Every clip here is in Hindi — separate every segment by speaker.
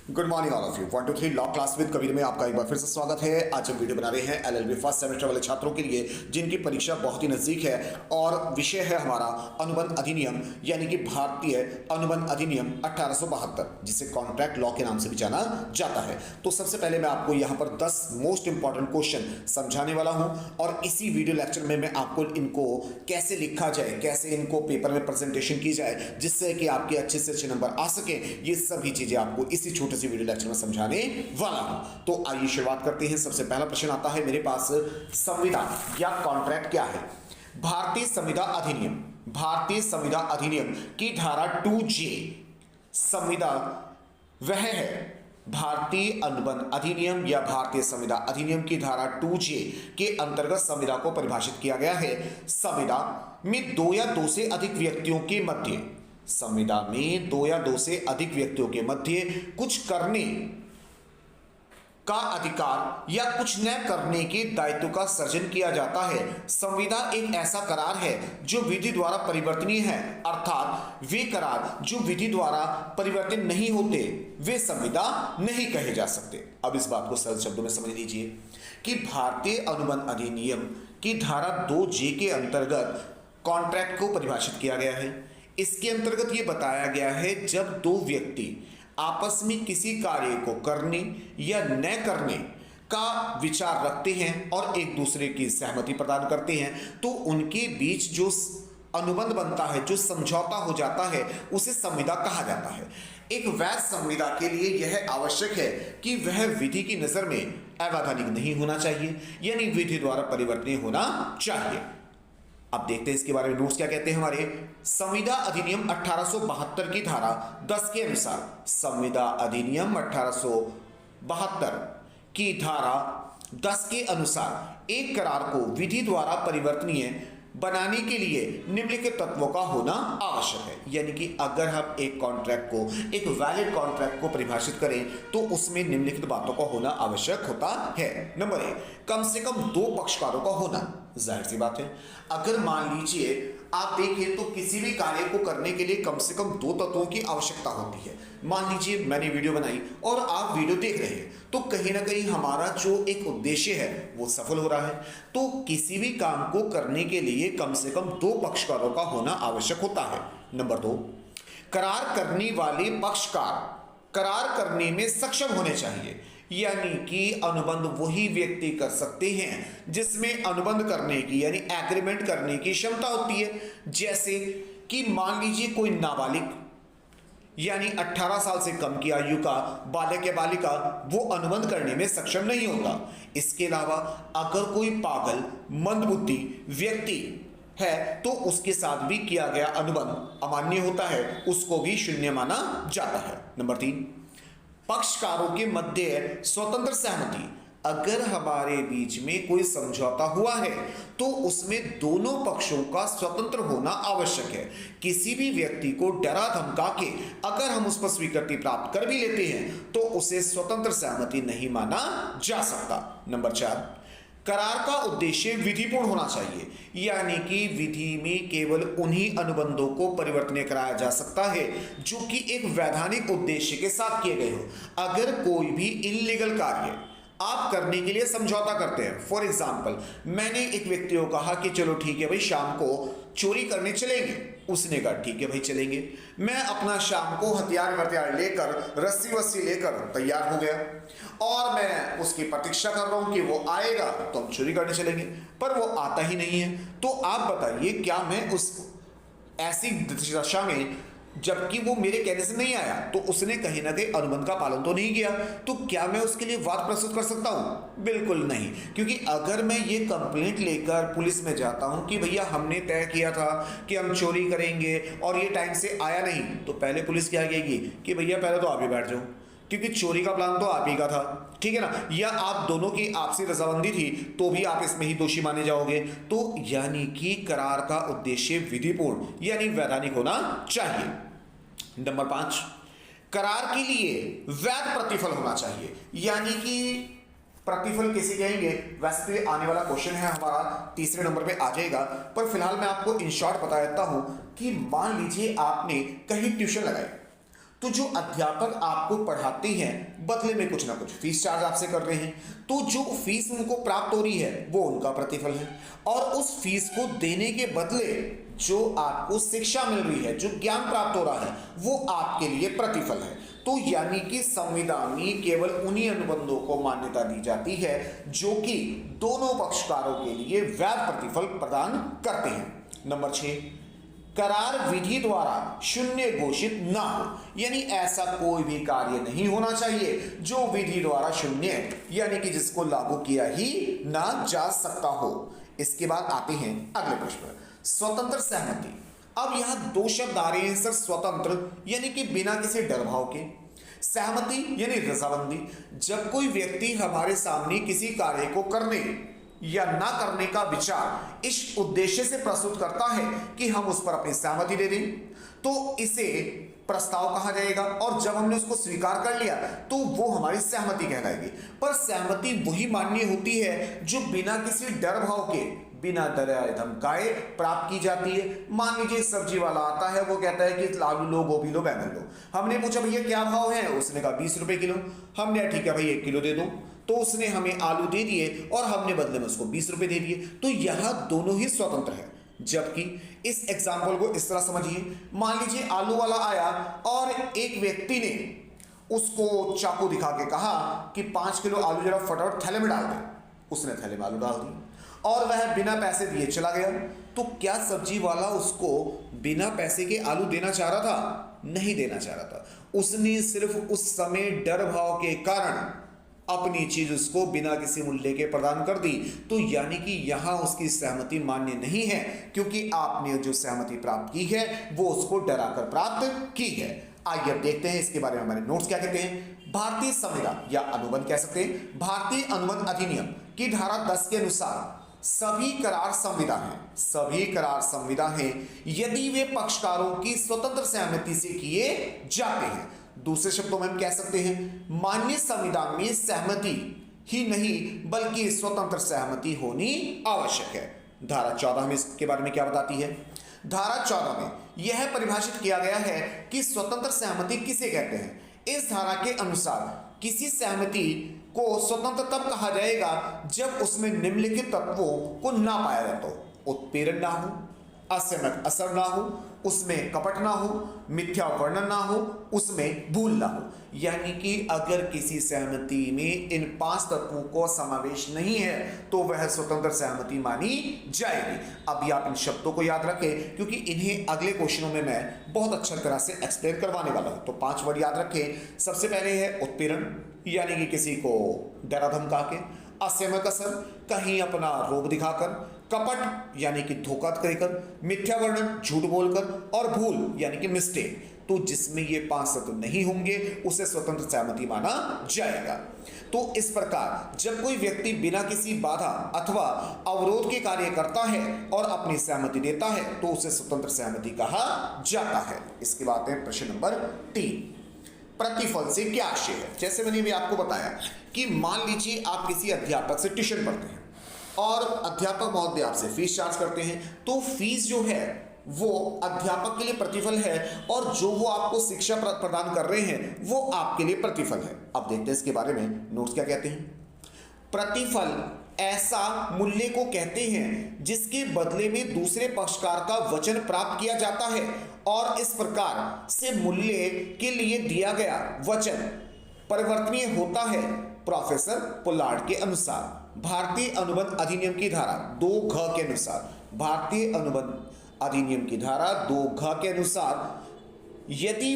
Speaker 1: Good morning all of you 1 2 3 law class with Kabir में आपका एक बार फिर से स्वागत है। आज हम वीडियो बना रहे हैं एलएलबी फर्स्ट सेमेस्टर वाले छात्रों के लिए जिनकी परीक्षा बहुत ही नजदीक है और विषय है हमारा अनुबंध अधिनियम यानी कि भारतीय अनुबंध अधिनियम 1872 जिसे कॉन्ट्रैक्ट लॉ के नाम से भी जाना जाता है। तो सबसे पहले मैं आपको यहाँ पर 10 मोस्ट इंपॉर्टेंट क्वेश्चन समझाने वाला हूँ और इसी वीडियो लेक्चर में मैं आपको इनको कैसे लिखा जाए, कैसे इनको पेपर में प्रेजेंटेशन की जाए जिससे कि आपके अच्छे से अच्छे नंबर आ सके, ये सभी चीजें आपको इसी छोटे से वीडियो लेक्चर में समझाने वाला हूं। तो आइए शुरुआत करते हैं। सबसे पहला प्रश्न आता है मेरे पास, संविदा या कॉन्ट्रैक्ट क्या है? भारतीय संविदा अधिनियम, भारतीय संविदा अधिनियम की धारा 2J संविदा वह है, भारतीय अनुबंध अधिनियम या भारतीय संविदा अधिनियम की धारा 2J के अंतर्गत संविदा को परिभाषित किया गया है। संविदा में दो या दो से अधिक व्यक्तियों के मध्य, संविदा में दो या दो से अधिक व्यक्तियों के मध्य कुछ करने का अधिकार या कुछ न करने के दायित्व का सृजन किया जाता है। संविदा एक ऐसा करार है जो विधि द्वारा परिवर्तनीय है, अर्थात वे करार जो विधि द्वारा परिवर्तन नहीं होते वे संविदा नहीं कहे जा सकते। अब इस बात को सरल शब्दों में समझ लीजिए कि भारतीय अनुबंध अधिनियम की धारा 2J के अंतर्गत कॉन्ट्रैक्ट को परिभाषित किया गया है। इसके अंतर्गत यह बताया गया है जब दो व्यक्ति आपस में किसी कार्य को करने या न करने का विचार रखते हैं और एक दूसरे की सहमति प्रदान करते हैं तो उनके बीच जो अनुबंध बनता है, जो समझौता हो जाता है, उसे संविदा कहा जाता है। एक वैध संविदा के लिए यह आवश्यक है कि वह विधि की नजर में अवैधानिक नहीं होना चाहिए, यानी विधि द्वारा परिवर्तनीय होना चाहिए। अब देखते हैं इसके बारे में नोट्स क्या कहते हैं हमारे। संविदा अधिनियम 1872 की धारा 10 के अनुसार, संविदा अधिनियम 1872 की धारा 10 के अनुसार एक करार को विधि द्वारा परिवर्तनीय बनाने के लिए निम्नलिखित तत्वों का होना आवश्यक है। यानी कि अगर हम एक कॉन्ट्रैक्ट को, एक वैलिड कॉन्ट्रैक्ट को परिभाषित करें तो उसमें निम्नलिखित बातों का होना आवश्यक होता है। नंबर 1, कम से कम दो पक्षकारों का होना। जाहिर सी बात है, अगर मान लीजिए आप देखें तो किसी भी कार्य को करने के लिए कम से कम दो तत्वों की आवश्यकता होती है। मान लीजिए मैंने वीडियो बनाई और आप वीडियो देख रहे हैं तो कहीं ना कहीं हमारा जो एक उद्देश्य है वो सफल हो रहा है। तो किसी भी काम को करने के लिए कम से कम दो पक्षकारों का होना आवश्यक होता है। नंबर 2, करार करने वाले पक्षकार करार करने में सक्षम होने चाहिए, यानी कि अनुबंध वही व्यक्ति कर सकते हैं जिसमें अनुबंध करने की यानी एग्रीमेंट करने की क्षमता होती है। जैसे कि मान लीजिए कोई नाबालिग यानी 18 साल से कम की आयु का बालक या बालिका वो अनुबंध करने में सक्षम नहीं होता। इसके अलावा अगर कोई पागल मंदबुद्धि व्यक्ति है तो उसके साथ भी किया गया अनुबंध अमान्य होता है, उसको भी शून्य माना जाता है। नंबर 3, पक्षकारों के मध्य स्वतंत्र सहमति। अगर हमारे बीच में कोई समझौता हुआ है तो उसमें दोनों पक्षों का स्वतंत्र होना आवश्यक है। किसी भी व्यक्ति को डरा धमका के अगर हम उस पर स्वीकृति प्राप्त कर भी लेते हैं तो उसे स्वतंत्र सहमति नहीं माना जा सकता। नंबर 4, करार का उद्देश्य विधिपूर्ण होना चाहिए, यानी कि विधि में केवल उन्हीं अनुबंधों को परिवर्तनीय कराया जा सकता है जो कि एक वैधानिक उद्देश्य के साथ किए गए हो। अगर कोई भी इल्लीगल कार्य आप करने के लिए समझौता करते हैं, फॉर एग्जाम्पल मैंने एक व्यक्ति को कहा कि चलो ठीक है भाई शाम को चोरी करने चलेंगे, उसने कहा ठीक है भाई चलेंगे। मैं अपना शाम को हथियार लेकर रस्सी वस्सी लेकर तैयार हो गया और मैं उसकी प्रतीक्षा कर रहा हूं कि वो आएगा तो हम चोरी करने चलेंगे, पर वो आता ही नहीं है। तो आप बताइए क्या मैं उस ऐसी दशा में, जबकि वो मेरे कहने से नहीं आया तो उसने कहीं ना कहीं अनुबंध का पालन तो नहीं किया, तो क्या मैं उसके लिए वाद प्रस्तुत कर सकता हूं? बिल्कुल नहीं, क्योंकि अगर मैं ये कंप्लेंट लेकर पुलिस में जाता हूं कि भैया हमने तय किया था कि हम चोरी करेंगे और ये टाइम से आया नहीं, तो पहले पुलिस क्या कहेगी कि भैया पहले तो आप ही बैठ जाओ क्योंकि चोरी का प्लान तो आप ही का था, ठीक है ना, या आप दोनों की आपसी रजामंदी थी तो भी आप इसमें ही दोषी माने जाओगे। तो यानी कि करार का उद्देश्य विधिपूर्ण यानी वैधानिक होना चाहिए। नंबर 5, करार के लिए वैध प्रतिफल होना चाहिए, यानी कि प्रतिफल किसे कहेंगे, वैसे तो आने वाला क्वेश्चन है हमारा तीसरे नंबर पे आ जाएगा, पर फिलहाल मैं आपको इन शॉर्ट बता देता हूं कि मान लीजिए आपने कहीं ट्यूशन लगाई तो जो अध्यापक आपको पढ़ाते हैं बदले में कुछ ना कुछ फीस चार्ज आपसे कर रहे हैं, तो जो फीस उनको प्राप्त हो रही है वो उनका प्रतिफल है, और उस फीस को देने के बदले जो आपको शिक्षा मिल रही है, जो ज्ञान प्राप्त हो रहा है, वो आपके लिए प्रतिफल है। तो यानी कि संविधान में केवल उन्हीं अनुबंधों को मान्यता दी जाती है जो कि दोनों पक्षकारों के लिए वैध प्रतिफल प्रदान करते हैं। नंबर 6, करार विधि द्वारा शून्य घोषित ना हो, यानी ऐसा कोई भी कार्य नहीं होना चाहिए जो विधि द्वारा शून्य, यानी कि जिसको लागू किया ही ना जा सकता हो। इसके बाद आते हैं अगले प्रश्न, स्वतंत्र सहमति। अब यहां दो शब्द आ रहे हैं सर, स्वतंत्र यानी कि बिना किसी डर भाव के, सहमति यानी रजामंदी। जब कोई व्यक्ति हमारे सामने किसी कार्य को करने या ना करने का विचार इस उद्देश्य से प्रस्तुत करता है कि हम उस पर अपनी सहमति दे दें, तो इसे प्रस्ताव कहा जाएगा, और जब हमने उसको स्वीकार कर लिया तो वो हमारी सहमति कहलाएगी। पर सहमति वही मान्य होती है जो बिना किसी डर भाव के, बिना डराए धमकाए प्राप्त की जाती है। मान लीजिए सब्जी वाला आता है, वो कहता है कि आलू लो, गोभी लो, बैंगन लो। हमने पूछा भैया क्या भाव है, उसने कहा 20 रुपए किलो। हमने ठीक है भाई 1 किलो दे दो, तो उसने हमें आलू दे दिए और हमने बदले में उसको 20 रुपए दे दिए। तो यह दोनों ही स्वतंत्र है। जबकि इस एग्जाम्पल को इस तरह समझिए, मान लीजिए आलू वाला आया और एक व्यक्ति ने उसको चाकू दिखा के कहा कि 5 किलो आलू जरा फटाफट थैले में डाल दे। उसने थैले में आलू डाल दिए और वह बिना पैसे दिए चला गया। तो क्या सब्जी वाला उसको बिना पैसे के आलू देना चाह रहा था? नहीं देना चाह रहा था। उसने सिर्फ उस समय डर भाव के कारण अपनी चीज उसको बिना किसी मूल्य के प्रदान कर दी। तो यानी कि यहां उसकी सहमति मान्य नहीं है, क्योंकि आपने जो सहमति प्राप्त की है वो उसको डराकर प्राप्त की है। आइए अब देखते हैं इसके बारे में हमारे नोट्स क्या कहते हैं। भारतीय संविधान या अनुबंध कह सकते हैं, भारतीय अनुबंध अधिनियम की धारा 10 के अनुसार सभी करार संविदा हैं, सभी करार संविदा हैं यदि वे पक्षकारों की स्वतंत्र सहमति से किए जाते हैं। दूसरे शब्दों में हम कह सकते हैं मान्य संविधान में सहमति ही नहीं बल्कि स्वतंत्र सहमति होनी आवश्यक है। धारा 14 में इसके बारे में क्या बताती है? धारा 14 में यह परिभाषित किया गया है कि स्वतंत्र सहमति किसे कहते हैं। इस धारा के अनुसार किसी सहमति को स्वतंत्र तब कहा जाएगा जब उसमें निम्नलिखित तत्वों को ना पाया जाता हो: उत्पीड़न ना हो, असहमत असर ना हो, उसमें कपट ना हो, मिथ्या वर्णन ना हो, उसमें भूल ना हो। यानी कि अगर किसी सहमति में इन 5 तत्वों को समावेश नहीं है तो वह स्वतंत्र सहमति मानी जाएगी। अभी आप इन शब्दों को याद रखें क्योंकि इन्हें अगले क्वेश्चनों में मैं बहुत अच्छी तरह से एक्सप्लेन करवाने वाला हूं। तो 5 वर्ड याद रखें। सबसे पहले है उत्पीड़न, यानी कि किसी को डरा धमका के, असहमत असर, कहीं अपना रोब दिखाकर, कपट यानी कि धोखा देकर, मिथ्या वर्णन झूठ बोलकर, और भूल यानी कि मिस्टेक। तो जिसमें ये 5 तत्व नहीं होंगे उसे स्वतंत्र सहमति माना जाएगा। तो इस प्रकार जब कोई व्यक्ति बिना किसी बाधा अथवा अवरोध के कार्य करता है और अपनी सहमति देता है तो उसे स्वतंत्र सहमति कहा जाता है। इसके बाद है प्रश्न नंबर 3, प्रतिफल से क्या आशय है। जैसे मैंने भी आपको बताया कि मान लीजिए आप किसी अध्यापक से ट्यूशन पढ़ते हैं और अध्यापक महोदय आपसे फीस चार्ज करते हैं, तो फीस जो है वो अध्यापक के लिए प्रतिफल है और जो वो आपको शिक्षा प्रदान कर रहे हैं वो आपके लिए प्रतिफल है। अब देखते हैं इसके बारे में नोट्स क्या कहते हैं। प्रतिफल ऐसा मूल्य को कहते हैं जिसके बदले में दूसरे पक्षकार का वचन प्राप्त किया जाता है और इस प्रकार से मूल्य के लिए दिया गया वचन परिवर्तनीय होता है। प्रोफेसर पोलार्ड के अनुसार भारतीय अनुबंध अधिनियम की धारा 2 के अनुसार, भारतीय अनुबंध अधिनियम की धारा 2 के अनुसार यदि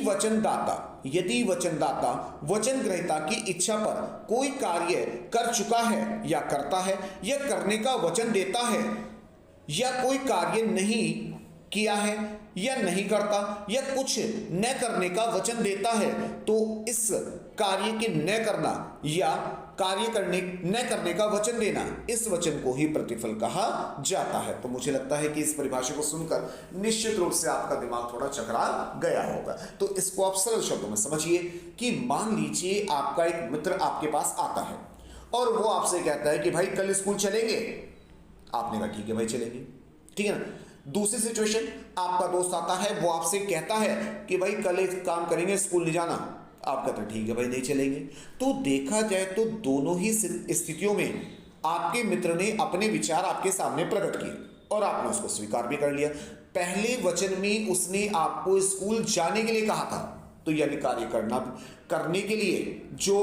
Speaker 1: वचनदाता वचन ग्रहीता की इच्छा पर कोई कार्य कर चुका है या करता है या करने का वचन देता है या कोई कार्य नहीं किया है या नहीं करता या कुछ न करने का वचन देता है तो इस कार्य के न करना या कार्य करने न करने का वचन देना, इस वचन को ही प्रतिफल कहा जाता है। तो मुझे लगता है कि इस परिभाषा को सुनकर निश्चित रूप से आपका दिमाग थोड़ा चकरा गया होगा। तो इसको आप सरल शब्दों में समझिए कि मान लीजिए आपका एक मित्र आपके पास आता है और वो आपसे कहता है कि भाई कल स्कूल चलेंगे। आपने कहा ठीक है भाई चलेंगे, ठीक है ना। दूसरी सिचुएशन, आपका दोस्त आता है, वो आपसे कहता है कि भाई कल एक काम करेंगे, स्कूल नहीं जाना। आप कहते हैं ठीक है भाई नहीं चलेंगे। तो देखा जाए तो दोनों ही स्थितियों में आपके मित्र ने अपने विचार आपके सामने प्रकट किए और आपने उसको स्वीकार भी कर लिया। पहले वचन में उसने आपको स्कूल जाने के लिए कहा था, तो यानी कार्य करने के लिए जो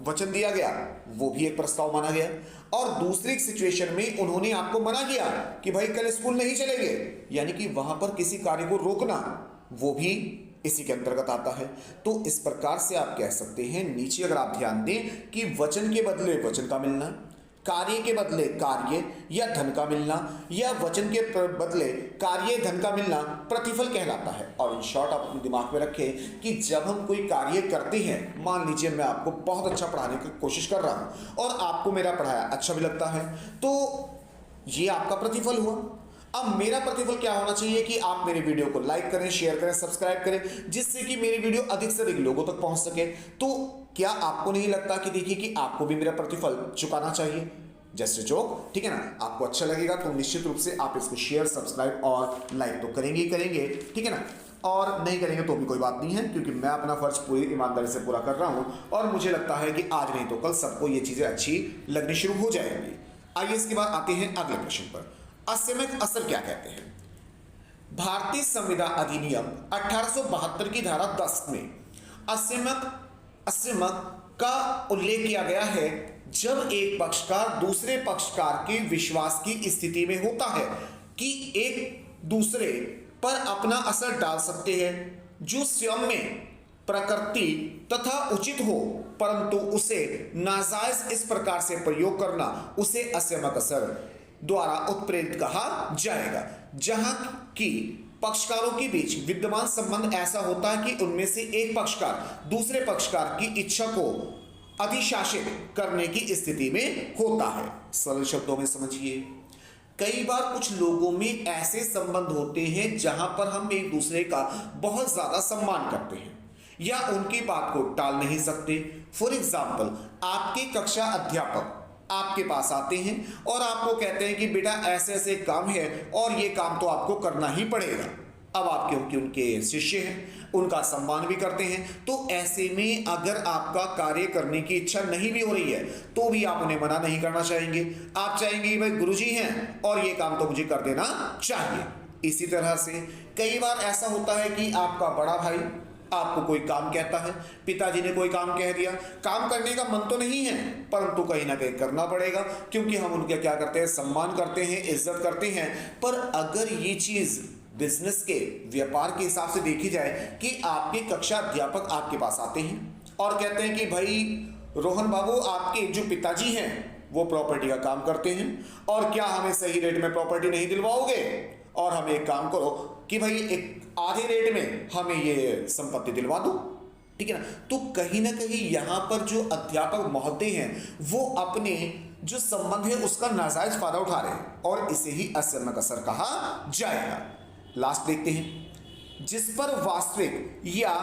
Speaker 1: वचन दिया गया वो भी एक प्रस्ताव माना गया। और दूसरी सिचुएशन में उन्होंने आपको मना किया कि भाई कल स्कूल नहीं चलेंगे, यानी कि वहां पर किसी कार्य को रोकना वो भी इसी के अंतर्गत आता है। तो इस प्रकार से आप कह सकते हैं, नीचे अगर आप ध्यान दें कि वचन के बदले वचन का मिलना, कार्य के बदले कार्य या धन का मिलना, या वचन के बदले कार्य धन का मिलना प्रतिफल कहलाता है। और इन शॉर्ट आप अपने दिमाग में रखें कि जब हम कोई कार्य करते हैं, मान लीजिए मैं आपको बहुत अच्छा पढ़ाने की कोशिश कर रहा हूं और आपको मेरा पढ़ाया अच्छा भी लगता है, तो ये आपका प्रतिफल हुआ। अब मेरा प्रतिफल क्या होना चाहिए कि आप मेरे वीडियो को लाइक करें, शेयर करें, सब्सक्राइब करें, जिससे कि मेरी वीडियो अधिक से अधिक लोगों तक पहुंच सके। तो क्या आपको नहीं लगता कि देखिए कि आपको भी मेरा प्रतिफल चुकाना चाहिए? जस्ट जोक, ठीक है ना। आपको अच्छा लगेगा तो निश्चित रूप से आप इसको शेयर, सब्सक्राइब और लाइक तो करेंगे ही करेंगे, ठीक है ना। और नहीं करेंगे तो भी कोई बात नहीं है, क्योंकि मैं अपना फर्ज पूरी ईमानदारी से पूरा कर रहा हूं और मुझे लगता है कि आज नहीं तो कल सबको ये चीजें अच्छी लगनी शुरू हो जाएंगी। आइए इसके बाद आते हैं अगले प्रश्न पर। असीमित असर क्या कहते हैं? भारतीय संविधान अधिनियम 1872 की धारा 10 में असीमित का उल्लेख किया गया है जब एक पक्षकार दूसरे पक्षकार के विश्वास की स्थिति में होता है कि एक दूसरे पर अपना असर डाल सकते हैं जो स्वयं में प्रकृति तथा उचित हो, परंतु उसे नाजायज इस प्रकार से प्रयोग करना उसे असीमित असर द्वारा उत्प्रेरित कहा जाएगा, जहां की पक्षकारों के बीच विद्यमान संबंध ऐसा होता है कि उनमें से एक पक्षकार दूसरे पक्षकार की इच्छा को अधिशासित करने की स्थिति में होता है। सरल शब्दों में समझिए, कई बार कुछ लोगों में ऐसे संबंध होते हैं जहां पर हम एक दूसरे का बहुत ज्यादा सम्मान करते हैं या उनकी बात को टाल नहीं सकते। फॉर एग्जाम्पल, आपके कक्षा अध्यापक आपके पास आते हैं और आपको कहते हैं कि बेटा ऐसे ऐसे काम है और ये काम तो आपको करना ही पड़ेगा। अब आप क्योंकि उनके शिष्य हैं, उनका सम्मान भी करते हैं, तो ऐसे में अगर आपका कार्य करने की इच्छा नहीं भी हो रही है तो भी आप उन्हें मना नहीं करना चाहेंगे। आप चाहेंगे भाई गुरुजी हैं और ये काम तो मुझे कर देना चाहिए। इसी तरह से कई बार ऐसा होता है कि आपका बड़ा भाई आपको कोई काम कहता है, पिताजी ने कोई काम कह दिया, काम करने का मन तो नहीं है परंतु कहीं ना कहीं करना पड़ेगा, क्योंकि हम उनके क्या करते हैं, सम्मान करते हैं, इज्जत करते हैं। पर अगर ये चीज बिजनेस के व्यापार के हिसाब से देखी जाए कि आपके कक्षा अध्यापक आपके पास आते हैं और कहते हैं कि भाई रोहन बाबू, आपके जो पिताजी हैं वो प्रॉपर्टी का काम करते हैं और क्या हमें सही रेट में प्रॉपर्टी नहीं दिलवाओगे, और हमें एक काम करो कि भाई एक आधे रेट में हमें ये संपत्ति दिलवा दो, ठीक है ना। तो कहीं ना कहीं यहां पर जो अध्यापक महोदय हैं वो अपने जो संबंध है उसका नाजायज फायदा उठा रहे हैं और इसे ही असीमित असर कहा जाएगा। लास्ट देखते हैं, जिस पर वास्तविक या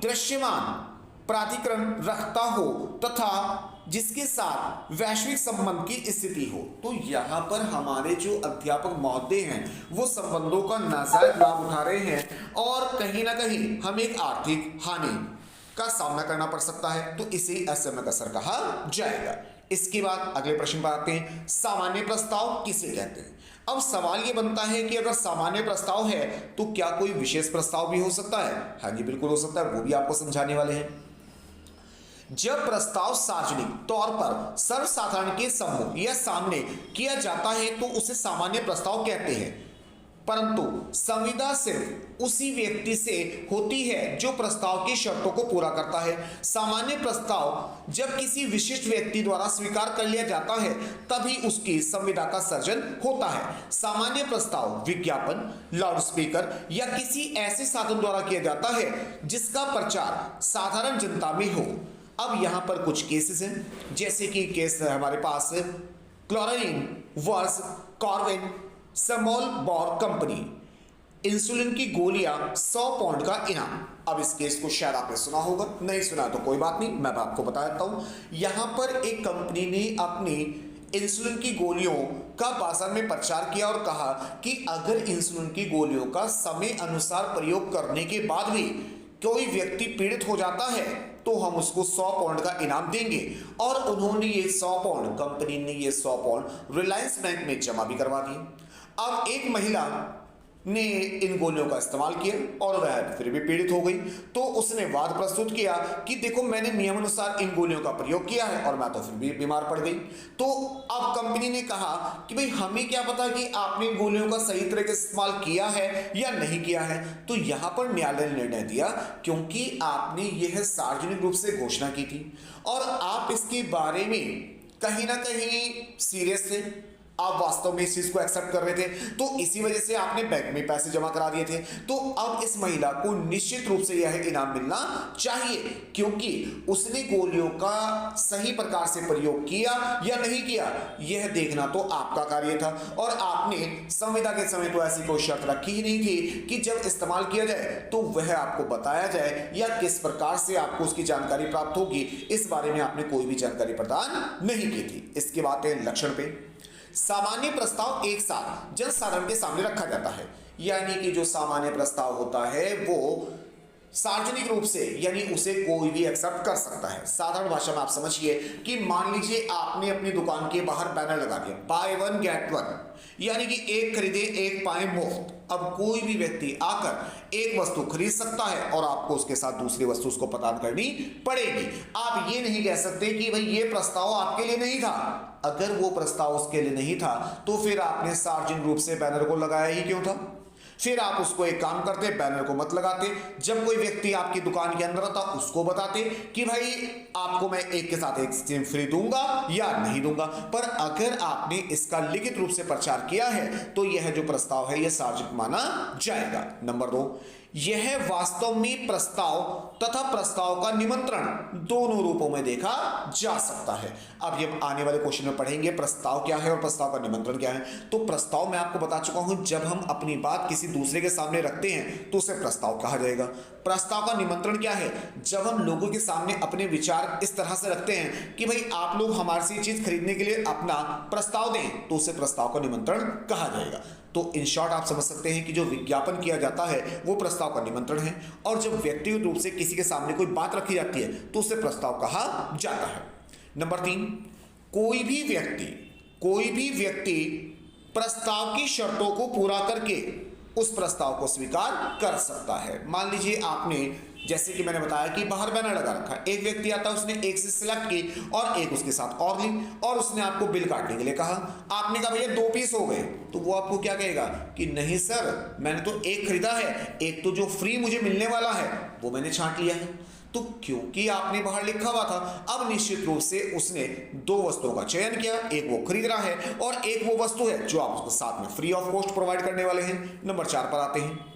Speaker 1: दृश्यमान प्राधिकरण रखता हो तथा जिसके साथ वैश्विक संबंध की स्थिति हो। तो यहां पर हमारे जो अध्यापक महोदय हैं वो संबंधों का नाजायज लाभ उठा रहे हैं और कहीं ना कहीं हमें एक आर्थिक हानि का सामना करना पड़ सकता है, तो इसे असीमित असर कहा जाएगा। इसके बाद अगले प्रश्न पर आते हैं, सामान्य प्रस्ताव किसे कहते हैं? अब सवाल ये बनता है कि अगर सामान्य प्रस्ताव है तो क्या कोई विशेष प्रस्ताव भी हो सकता है? हाँ जी, बिल्कुल हो सकता है, वो भी आपको समझाने वाले हैं। जब प्रस्ताव सार्वजनिक तौर पर सर्वसाधारण के समूह या सामने किया जाता है तो उसे सामान्य प्रस्ताव कहते हैं, परंतु संविदा सिर्फ उसी व्यक्ति से होती है जो प्रस्ताव की शर्तों को पूरा करता है। सामान्य प्रस्ताव जब किसी विशिष्ट व्यक्ति द्वारा स्वीकार कर लिया जाता है तभी उसकी संविदा का सर्जन होता है। सामान्य प्रस्ताव विज्ञापन, लाउडस्पीकर या किसी ऐसे साधन द्वारा किया जाता है जिसका प्रचार साधारण जनता में हो। अब यहां पर कुछ केसेस हैं, जैसे कि केस है हमारे पास क्लोराइन वर्स कॉर्विन स्मॉल बॉर कंपनी, इंसुलिन की गोलियां 100 पाउंड का इनाम। अब इस केस को शायद आपने सुना होगा, नहीं सुना तो कोई बात नहीं, मैं आपको बता देता हूं। यहां पर एक कंपनी ने अपनी इंसुलिन की गोलियों का बाजार में प्रचार किया और कहा कि अगर इंसुलिन की गोलियों का समय अनुसार प्रयोग करने के बाद भी कोई व्यक्ति पीड़ित हो जाता है तो हम उसको 100 पाउंड का इनाम देंगे। और उन्होंने ये 100 पाउंड, कंपनी ने ये 100 पाउंड रिलायंस बैंक में जमा भी करवा दिए। अब एक महिला ने इन गोलियों का इस्तेमाल किया और वह फिर भी पीड़ित हो गई, तो उसने वाद प्रस्तुत किया कि देखो मैंने नियमानुसार इन गोलियों का प्रयोग किया है और मैं तो फिर भी बीमार पड़ गई। तो अब कंपनी ने कहा कि भाई हमें क्या पता कि आपने इन गोलियों का सही तरह से इस्तेमाल किया है या नहीं किया है। तो यहां पर न्यायालय ने निर्णय दिया क्योंकि आपने यह सार्वजनिक रूप से घोषणा की थी और आप इसके बारे में कहीं ना कहीं सीरियस थे, आप वास्तव में इस चीज को एक्सेप्ट कर रहे थे, तो इसी वजह से आपने बैंक में पैसे जमा करा दिए थे। तो अब इस महिला को निश्चित रूप से यह इनाम मिलना चाहिए क्योंकि उसने गोलियों का सही प्रकार से प्रयोग किया या नहीं किया, यह देखना तो आपका कार्य था। और आपने संविदा के समय तो ऐसी कोई शर्त रखी ही नहीं थी कि जब इस्तेमाल किया जाए तो वह आपको बताया जाए या किस प्रकार से आपको उसकी जानकारी प्राप्त होगी, इस बारे में आपने कोई भी जानकारी प्रदान नहीं की थी। इसके बाद है लक्षण पे। सामान्य प्रस्ताव एक साथ जन साधारण के सामने रखा जाता है, यानी कि जो सामान्य प्रस्ताव होता है वो सार्वजनिक रूप से, यानी उसे कोई भी एक्सेप्ट कर सकता है। साधारण भाषा में आप समझिए कि मान लीजिए आपने अपनी दुकान के बाहर बैनर लगा दिया बाय वन गेट वन, यानी कि एक खरीदे एक पाए मुफ्त। अब कोई भी व्यक्ति आकर एक वस्तु खरीद सकता है और आपको उसके साथ दूसरी वस्तु उसको प्रदान करनी पड़ेगी। आप ये नहीं कह सकते कि भाई ये प्रस्ताव आपके लिए नहीं था। अगर वो प्रस्ताव उसके लिए नहीं था तो फिर आपने सार्वजनिक रूप से बैनर को लगाया ही क्यों था? फिर आप उसको एक काम करते, बैनर को मत लगाते। जब कोई व्यक्ति आपकी दुकान के अंदर आता उसको बताते कि भाई आपको मैं एक के साथ एक सिम फ्री दूंगा या नहीं दूंगा। पर अगर आपने इसका लिखित रूप से प्रचार किया है तो यह जो प्रस्ताव है यह सार्वजनिक माना जाएगा। नंबर 2, यह वास्तव में प्रस्ताव तथा प्रस्ताव का निमंत्रण दोनों रूपों में देखा जा सकता है। अब ये आने वाले क्वेश्चन में पढ़ेंगे प्रस्ताव क्या है और प्रस्ताव का निमंत्रण क्या है। तो प्रस्ताव मैं आपको बता चुका हूं, जब हम अपनी बात किसी दूसरे के सामने रखते हैं तो उसे प्रस्ताव कहा जाएगा। प्रस्ताव का निमंत्रण क्या है? जब हम लोगों के सामने अपने विचार इस तरह से रखते हैं कि भाई आप लोग हमारे से चीज खरीदने के लिए अपना प्रस्ताव दें, तो उसे प्रस्ताव का निमंत्रण कहा जाएगा। तो इन शॉर्ट आप समझ सकते हैं कि जो विज्ञापन किया जाता है वो प्रस्ताव का निमंत्रण है, और जब व्यक्तिगत रूप से किसी के सामने कोई बात रखी जाती है तो उसे प्रस्ताव कहा जाता है। नंबर 3, कोई भी व्यक्ति प्रस्ताव की शर्तों को पूरा करके उस प्रस्ताव को स्वीकार कर सकता है। मान लीजिए आपने, जैसे कि मैंने बताया कि बाहर बैनर लगा रखा, एक व्यक्ति आता, उसने एक से सिलेक्ट की और एक उसके साथ और ली और उसने आपको बिल काटने के लिए कहा। आपने कहा भैया 2 पीस हो गए, तो वो आपको क्या कहेगा कि नहीं सर मैंने तो एक खरीदा है, एक तो जो फ्री मुझे मिलने वाला है वो मैंने छांट लिया है। तो क्योंकि आपने बाहर लिखा हुआ था, अब निश्चित रूप से उसने 2 वस्तुओं का चयन किया, एक वो खरीद रहा है और एक वो वस्तु है जो आप उसको साथ में फ्री ऑफ कॉस्ट प्रोवाइड करने वाले हैं। नंबर 4 पर आते हैं।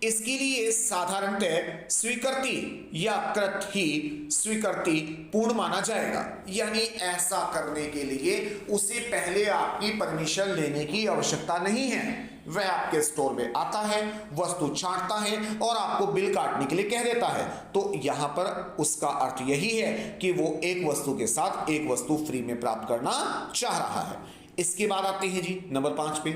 Speaker 1: इसके लिए साधारणतः स्वीकृति या कृत ही स्वीकृति पूर्ण माना जाएगा, यानी ऐसा करने के लिए उसे पहले आपकी परमिशन लेने की आवश्यकता नहीं है। वह आपके स्टोर में आता है, वस्तु छांटता है और आपको बिल काटने के लिए कह देता है। तो यहां पर उसका अर्थ यही है कि वो एक वस्तु के साथ एक वस्तु फ्री में प्राप्त करना चाह रहा है। इसके बाद आते हैं जी नंबर 5 पे।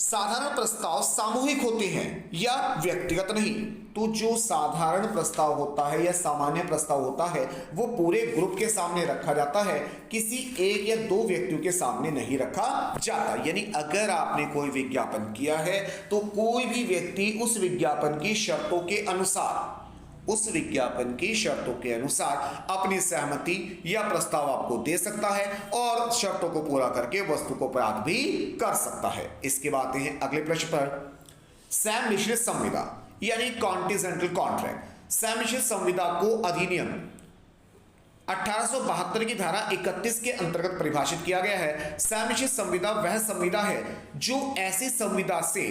Speaker 1: साधारण प्रस्ताव सामूहिक होते हैं या व्यक्तिगत नहीं। तो जो साधारण प्रस्ताव होता है या सामान्य प्रस्ताव होता है वो पूरे ग्रुप के सामने रखा जाता है, किसी एक या 2 व्यक्तियों के सामने नहीं रखा जाता। यानी अगर आपने कोई विज्ञापन किया है तो कोई भी व्यक्ति उस विज्ञापन की शर्तों के अनुसार अपनी सहमति या प्रस्ताव आपको दे सकता है और शर्तों को पूरा करके वस्तु को प्राप्त भी कर सकता है। इसके बाद आते हैं अगले प्रश्न पर। सैम मिश्रित संविदा यानी कॉन्टिजेंटल कॉन्ट्रैक्ट। सैम मिश्रित संविदा को अधिनियम 1872 की धारा 31 के अंतर्गत परिभाषित किया गया है। सैम मिश्रित संविदा वह संविदा है जो ऐसी संविदा से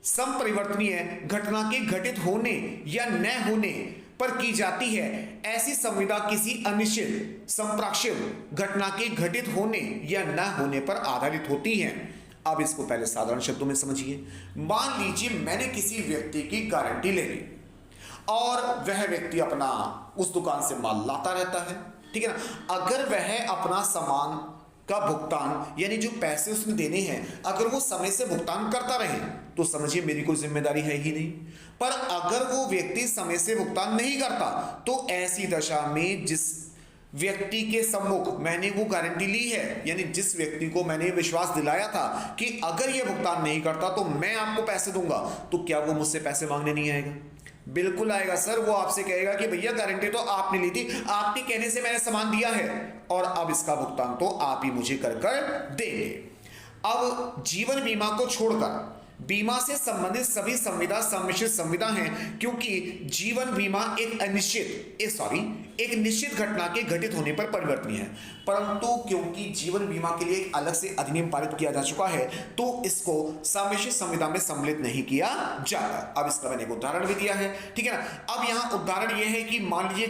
Speaker 1: संपरिवर्तनीय घटना के घटित होने या न होने पर की जाती है। ऐसी संविदा किसी अनिश्चित संप्रेक्षित घटना के घटित होने या न होने पर आधारित होती हैं। अब इसको पहले साधारण शब्दों में समझिए। मान लीजिए मैंने किसी व्यक्ति की गारंटी ले ली और वह व्यक्ति अपना उस दुकान से माल लाता रहता है, ठीक है ना। अगर वह अपना सामान का भुगतान यानी जो पैसे उसने देने हैं अगर वो समय से भुगतान करता रहे तो समझिए मेरी कोई जिम्मेदारी है ही नहीं। पर अगर वो व्यक्ति समय से भुगतान नहीं करता तो ऐसी दशा में जिस व्यक्ति के सम्मुख मैंने वो गारंटी ली है यानी जिस व्यक्ति को मैंने विश्वास दिलाया था कि अगर ये भुगतान नहीं करता तो मैं आपको पैसे दूंगा, तो क्या वो मुझसे पैसे मांगने नहीं आएगा? बिल्कुल आएगा सर। वो आपसे कहेगा कि भैया गारंटी तो आपने ली थी, आपके कहने से मैंने सामान दिया है और अब इसका भुगतान तो आप ही मुझे कर देंगे। अब जीवन बीमा को छोड़कर बीमा से संबंधित सभी संविदा सम्मिश्रित संविदा हैं, क्योंकि जीवन बीमा एक निश्चित घटना के घटित होने पर परिवर्तनीय है। परंतु क्योंकि जीवन बीमा के लिए एक अलग से अधिनियम पारित किया जा चुका है तो इसको सम्मिश्रित संविदा में सम्मिलित नहीं किया जाता। अब इसका मैंने एक उदाहरण भी दिया है, ठीक है ना। अब यहाँ उदाहरण यह है कि मान लीजिए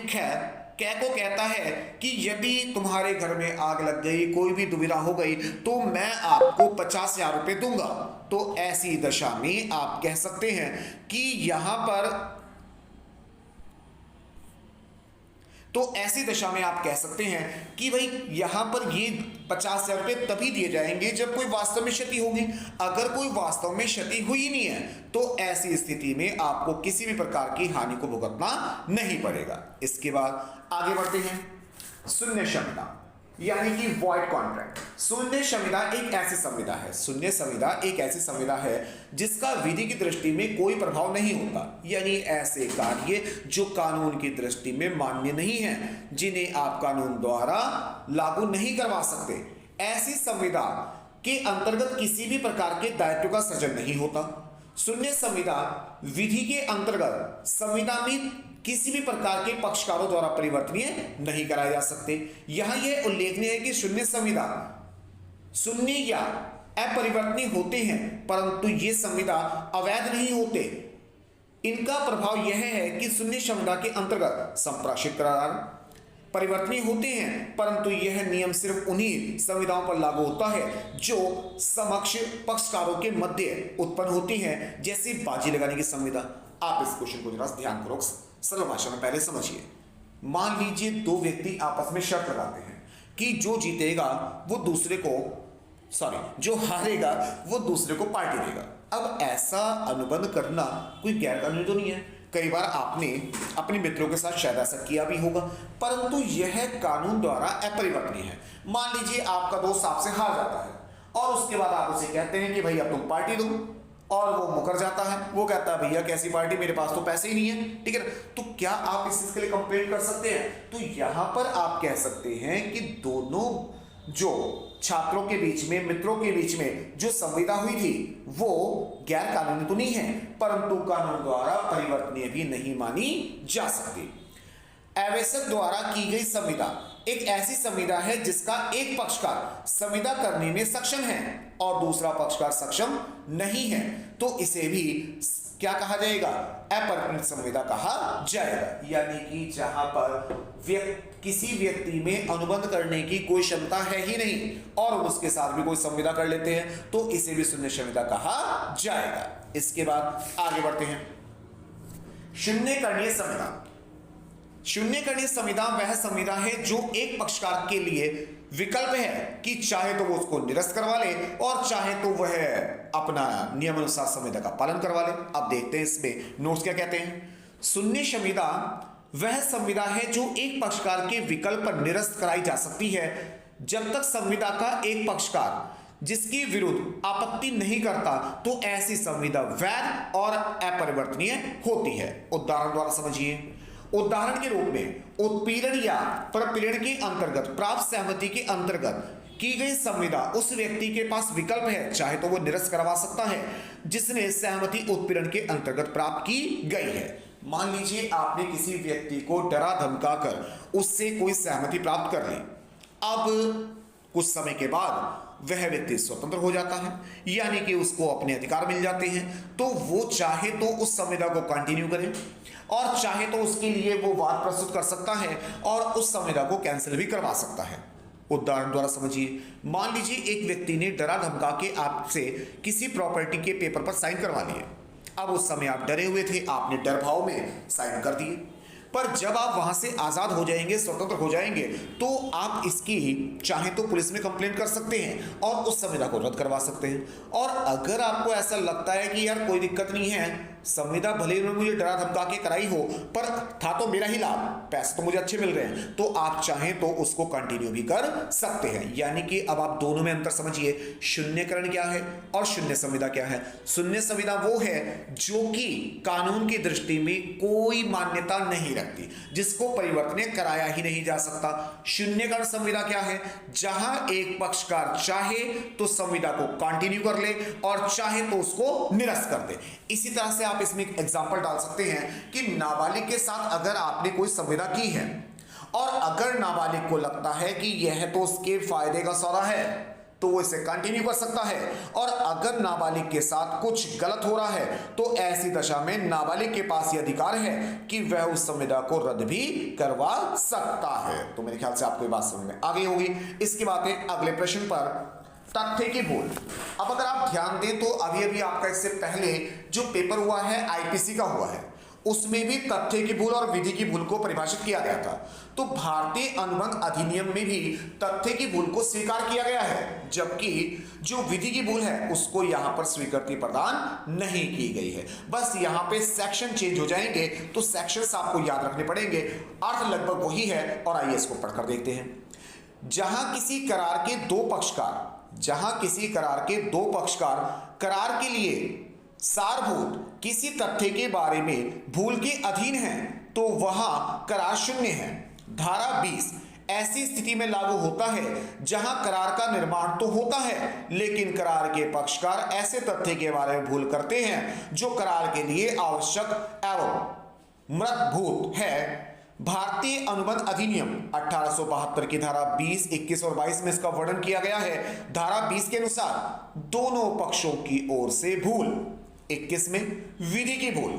Speaker 1: कै को कहता है कि यदि तुम्हारे घर में आग लग गई, कोई भी दुविधा हो गई तो मैं आपको 50,000 रुपए दूंगा। तो ऐसी दशा में आप कह सकते हैं कि यहां पर भाई यहां पर ये 50,000 रुपए तभी दिए जाएंगे जब कोई वास्तव में क्षति होगी। अगर कोई वास्तव में क्षति हुई नहीं है तो ऐसी स्थिति में आपको किसी भी प्रकार की हानि को भुगतना नहीं पड़ेगा। इसके बाद आगे बढ़ते हैं। शून्य संविदा यानी कि वॉइड कॉन्ट्रैक्ट। शून्य संविदा एक ऐसी संविदा है जिसका विधि की दृष्टि में कोई प्रभाव नहीं होता, यानी ऐसे कार्य जो कानून की दृष्टि में मान्य नहीं है, जिन्हें आप कानून द्वारा लागू नहीं करवा सकते। ऐसी संविदा के अंतर्गत किसी भी प्रकार के दायित्व का सृजन नहीं होता। शून्य संविदा विधि के अंतर्गत संविदा में किसी भी प्रकार के पक्षकारों द्वारा परिवर्तनीय नहीं कराए जा सकते। यहां यह उल्लेखनीय है कि शून्य संविदा शून्य या अपरिवर्तनीय होते हैं, परंतु ये संविदा अवैध नहीं होते। इनका प्रभाव यह है कि शून्य संविदा के अंतर्गत संप्रेषित करार परिवर्तनीय होते हैं, परंतु यह नियम सिर्फ उन्हीं संविधाओं पर लागू होता है जो समक्ष पक्षकारों के मध्य उत्पन्न होती हैं, जैसे बाजी लगाने की संविधा। आप इस क्वेश्चन को जरा ध्यानपूर्वक सरल भाषा में पहले समझिए। मान लीजिए दो व्यक्ति आपस में शर्त लगाते हैं कि जो जीतेगा वो दूसरे को जो हारेगा वो दूसरे को पार्टी देगा। अब ऐसा अनुबंध करना कोई गैर कानूनी तो नहीं है। कई बार आपने अपने मित्रों के साथ शायद ऐसा किया भी होगा, परंतु यह कानून द्वारा अपरिवर्तनीय है। मान लीजिए आपका दोस्त आपसे हार जाता है और उसके बाद आप उसे कहते हैं कि भाई अब तुम पार्टी दो, और वो मुकर जाता है। वो कहता है भैया कैसी पार्टी, मेरे पास तो पैसे ही नहीं है, ठीक है ना। तो क्या आप इस चीज के लिए कंप्लेंट कर सकते हैं? तो यहां पर आप कह सकते हैं कि दोनों जो छात्रों के बीच में, मित्रों के बीच में जो संविदा हुई थी वो गैर कानूनी तो नहीं है, परंतु कानून द्वारा परिवर्तनीय भी नहीं मानी जा सकती। आवश्यक द्वारा की गई संविदा एक ऐसी संविदा है जिसका एक पक्षकार संविदा करने में सक्षम है और दूसरा पक्षकार सक्षम नहीं है, तो इसे भी क्या कहा जाएगा? अपरिवर्तनीय संविदा कहा जाएगा। यानी कि जहां पर किसी व्यक्ति में अनुबंध करने की कोई क्षमता है ही नहीं और उसके साथ भी कोई संविदा कर लेते हैं तो इसे भी शून्य संविदा कहा जाएगा। इसके बाद आगे बढ़ते हैं। शून्यकरणीय संविदा। शून्यकरणीय संविदा वह संविदा है जो एक पक्षकार के लिए विकल्प है कि चाहे तो वो उसको निरस्त करवा ले और चाहे तो वह अपना नियमानुसार संविदा का पालन करवा ले। अब देखते हैं इसमें नोट्स क्या कहते हैं। शून्य संविदा वह संविदा है जो एक पक्षकार के विकल्प पर निरस्त कराई जा सकती है जब तक संविदा का एक पक्षकार जिसके विरुद्ध आपत्ति नहीं करता, तो ऐसी संविदा वैध और अपरिवर्तनीय होती है। उदाहरण द्वारा समझिए। उदाहरण के रूप में उत्पीड़न या प्रपीड़न के अंतर्गत प्राप्त सहमति के अंतर्गत की गई संविदा उस व्यक्ति के पास विकल्प है, चाहे तो वो निरस्त करवा सकता है जिसने सहमति उत्पीड़न के अंतर्गत प्राप्त की गई है। मान लीजिए आपने किसी व्यक्ति को डरा धमका कर उससे कोई सहमति प्राप्त कर ली। अब कुछ समय के बाद वह व्यक्ति स्वतंत्र हो जाता है, यानी कि उसको अपने अधिकार मिल जाते हैं, तो वो चाहे तो उस संविदा को कंटिन्यू करे और चाहे तो उसके लिए वो वाद प्रस्तुत कर सकता है और उस संविदा को कैंसिल भी करवा सकता है। उदाहरण द्वारा समझिए। मान लीजिए एक व्यक्ति ने डरा धमका के आपसे किसी प्रॉपर्टी के पेपर पर साइन करवा लिए। अब उस समय आप डरे हुए थे, आपने डर भाव में साइन कर दिए, पर जब आप वहां से आजाद हो जाएंगे, स्वतंत्र हो जाएंगे, तो आप इसकी चाहे तो पुलिस में कंप्लेंट कर सकते हैं और उस संविदा को रद्द करवा सकते हैं। और अगर आपको ऐसा लगता है कि यार कोई दिक्कत नहीं है, संविदा भले ही मुझे डरा धमका के कराई हो, पर था तो मेरा ही लाभ, पैसे तो मुझे अच्छे मिल रहे हैं, तो आप चाहें तो उसको कंटिन्यू भी कर सकते हैं। यानी कि अब आप दोनों में अंतर समझिए, शून्यकरण क्या है और शून्य संविदा क्या है। शून्य संविदा वो है जो कि कानून की दृष्टि में कोई मान्यता नहीं रखती, जिसको परिवर्तन कराया ही नहीं जा सकता। शून्यकरण संविदा क्या है? जहां एक पक्षकार चाहे तो संविदा को कंटिन्यू कर ले और चाहे तो उसको निरस्त कर दे। इसी तरह से आप इसमें एक एग्जांपल डाल सकते हैं कि नाबालिग के साथ अगर आपने कोई संविदा की है और अगर नाबालिग को लगता है कि यह तो उसके फायदे का सौदा है, तो वो इसे कंटिन्यू कर सकता है। और अगर नाबालिग के साथ कुछ गलत हो रहा है तो ऐसी दशा में नाबालिग के पास यह अधिकार है कि वह उस संविदा को रद्द भी करवा सकता है। तो मेरे ख्याल से आपको ये बात समझ में आ गई होगी। इसके बाद अगले प्रश्न पर तथ्य की भूल। अब अगर आप ध्यान दें तो अभी अभी आपका इससे पहले जो पेपर हुआ है आईपीसी का हुआ है, उसमें भी तथ्य की भूल और विधि की भूल को परिभाषित किया गया था। तो भारतीय अनुबंध अधिनियम में भी तथ्य की भूल को स्वीकार किया गया है, जबकि जो विधि की भूल है उसको यहां पर स्वीकृति प्रदान नहीं की गई है। बस यहां पे सेक्शन चेंज हो जाएंगे तो सेक्शंस आपको याद रखने पड़ेंगे, अर्थ लगभग वही है। और आइए इसको पढ़कर देखते हैं। जहां किसी करार के दो पक्षकार करार के लिए सारभूत किसी तथ्य के बारे में भूल के अधीन है तो वहां करार शून्य है। धारा 20 ऐसी स्थिति में लागू होता है जहां करार का निर्माण तो होता है लेकिन करार के पक्षकार ऐसे तथ्य के बारे में भूल करते हैं जो करार के लिए आवश्यक एवं मृतभूत है। भारतीय अनुबंध अधिनियम 1872 की धारा 20, 21 और 22 में इसका वर्णन किया गया है। धारा 20 के अनुसार दोनों पक्षों की ओर से भूल, 21 में विधि की भूल।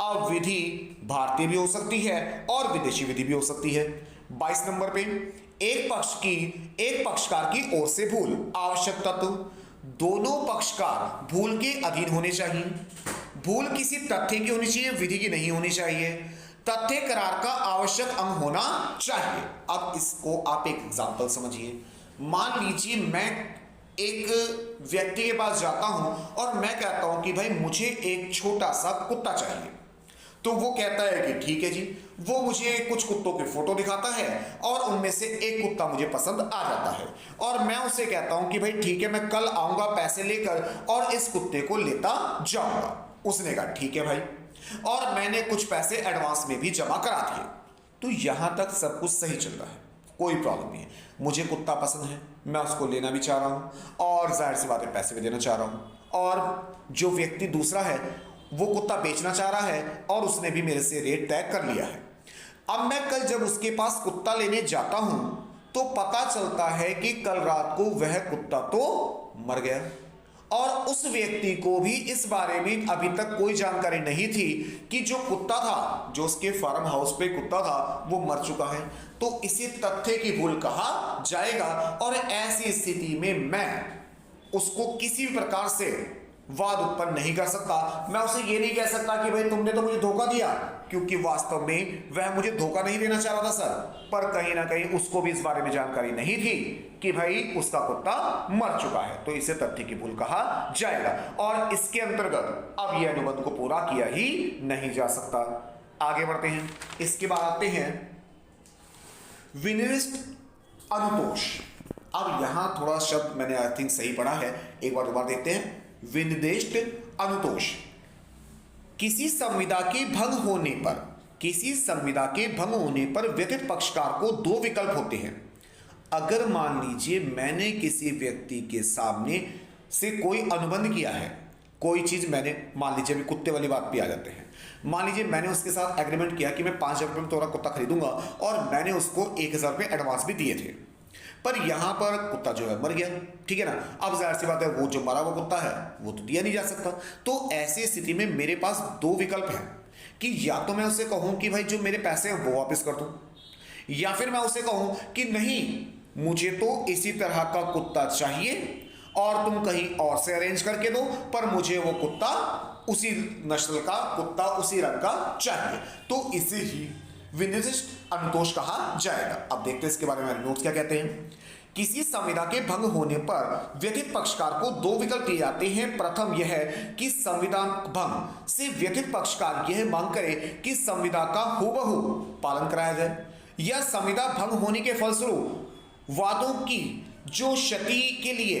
Speaker 1: अब विधि भारतीय भी हो सकती है और विदेशी विधि भी हो सकती है। 22 नंबर पे एक पक्षकार की ओर से भूल, आवश्यक तत्व दोनों पक्षकार भूल के अधीन होने चाहिए। भूल किसी तथ्य की होनी चाहिए, विधि की नहीं होनी चाहिए। तथ्य करार का आवश्यक अंग होना चाहिए। अब इसको आप एक एग्जांपल समझिए। मान लीजिए मैं एक व्यक्ति के पास जाता हूं और मैं कहता हूं कि भाई मुझे एक छोटा सा कुत्ता चाहिए, तो वो कहता है कि ठीक है जी। वो मुझे कुछ कुत्तों की फोटो दिखाता है और उनमें से एक कुत्ता मुझे पसंद आ जाता है और मैं उसे कहता हूं कि भाई ठीक है, मैं कल आऊंगा पैसे लेकर और इस कुत्ते को लेता जाऊंगा। उसने कहा ठीक है भाई, और मैंने कुछ पैसे एडवांस में भी जमा करा दिए। तो यहां तक सब कुछ सही चल रहा है, कोई प्रॉब्लम नहीं है। मुझे कुत्ता पसंद है, मैं उसको लेना भी चाह रहा हूं और जाहिर सी बात है पैसे भी देना चाह रहा हूं। और जो व्यक्ति दूसरा है वो कुत्ता बेचना चाह रहा है और उसने भी मेरे से रेट तय कर लिया है। अब मैं कल जब उसके पास कुत्ता लेने जाता हूं तो पता चलता है कि कल रात को वह कुत्ता तो मर गया और उस व्यक्ति को भी इस बारे में अभी तक कोई जानकारी नहीं थी कि जो कुत्ता था, जो उसके फार्म हाउस पे कुत्ता था, वो मर चुका है। तो इसे तथ्य की भूल कहा जाएगा। और ऐसी स्थिति में मैं उसको किसी भी प्रकार से वाद उत्पन्न नहीं कर सकता। मैं उसे ये नहीं कह सकता कि भाई तुमने तो मुझे धोखा दिया, क्योंकि वास्तव में वह मुझे धोखा नहीं देना चाह रहा था सर, पर कहीं ना कहीं उसको भी इस बारे में जानकारी नहीं थी कि भाई उसका कुत्ता मर चुका है। तो इसे तथ्य की भूल कहा जाएगा और इसके अंतर्गत अब यह अनुबंध को पूरा किया ही नहीं जा सकता। आगे बढ़ते हैं। इसके बाद आते हैं विनिर्दिष्ट अनुतोष। अब यहां थोड़ा शब्द मैंने आई थिंक सही पढ़ा है, एक बार दोबारा देखते हैं। विनिर्दिष्ट अनुतोष किसी संविदा के भंग होने पर व्यथित पक्षकार को दो विकल्प होते हैं। अगर मान लीजिए मैंने किसी व्यक्ति के सामने से कोई अनुबंध किया है, कोई चीज मैंने, मान लीजिए अभी कुत्ते वाली बात पे आ जाते हैं। मान लीजिए मैंने उसके साथ एग्रीमेंट किया कि मैं 5,000 रुपये में तुम्हारा कुत्ता खरीदूंगा और मैंने उसको 1,000 रुपये एडवांस भी दिए थे, पर यहां पर कुत्ता जो है मर गया, ठीक है ना। अब जाहिर सी बात है वो जो मरा हुआ कुत्ता है वो तो दिया नहीं जा सकता। तो ऐसी स्थिति में मेरे पास दो विकल्प हैं कि या तो मैं उसे कहूं कि भाई जो मेरे पैसे हैं वो वापस कर दूं, या फिर मैं उसे कहूं कि नहीं मुझे तो इसी तरह का कुत्ता चाहिए और तुम कहीं और से अरेंज करके दो, पर मुझे वो कुत्ता उसी नस्ल का कुत्ता, उसी रंग का चाहिए, तो इसे ही विनिर्दिष्ट अनुतोष कहा जाएगा। अब देखते हैं इसके बारे में नोट्स क्या कहते हैं। किसी संविदा के भंग होने पर व्यथित पक्षकार को दो विकल्प दिए जाते हैं। प्रथम यह है कि संविधान भंग से व्यथित पक्षकार यह मांग करे कि संविदा का हूबहू पालन कराया जाए, या संविदा भंग होने के फलस्वरूप वादों की जो क्षति के लिए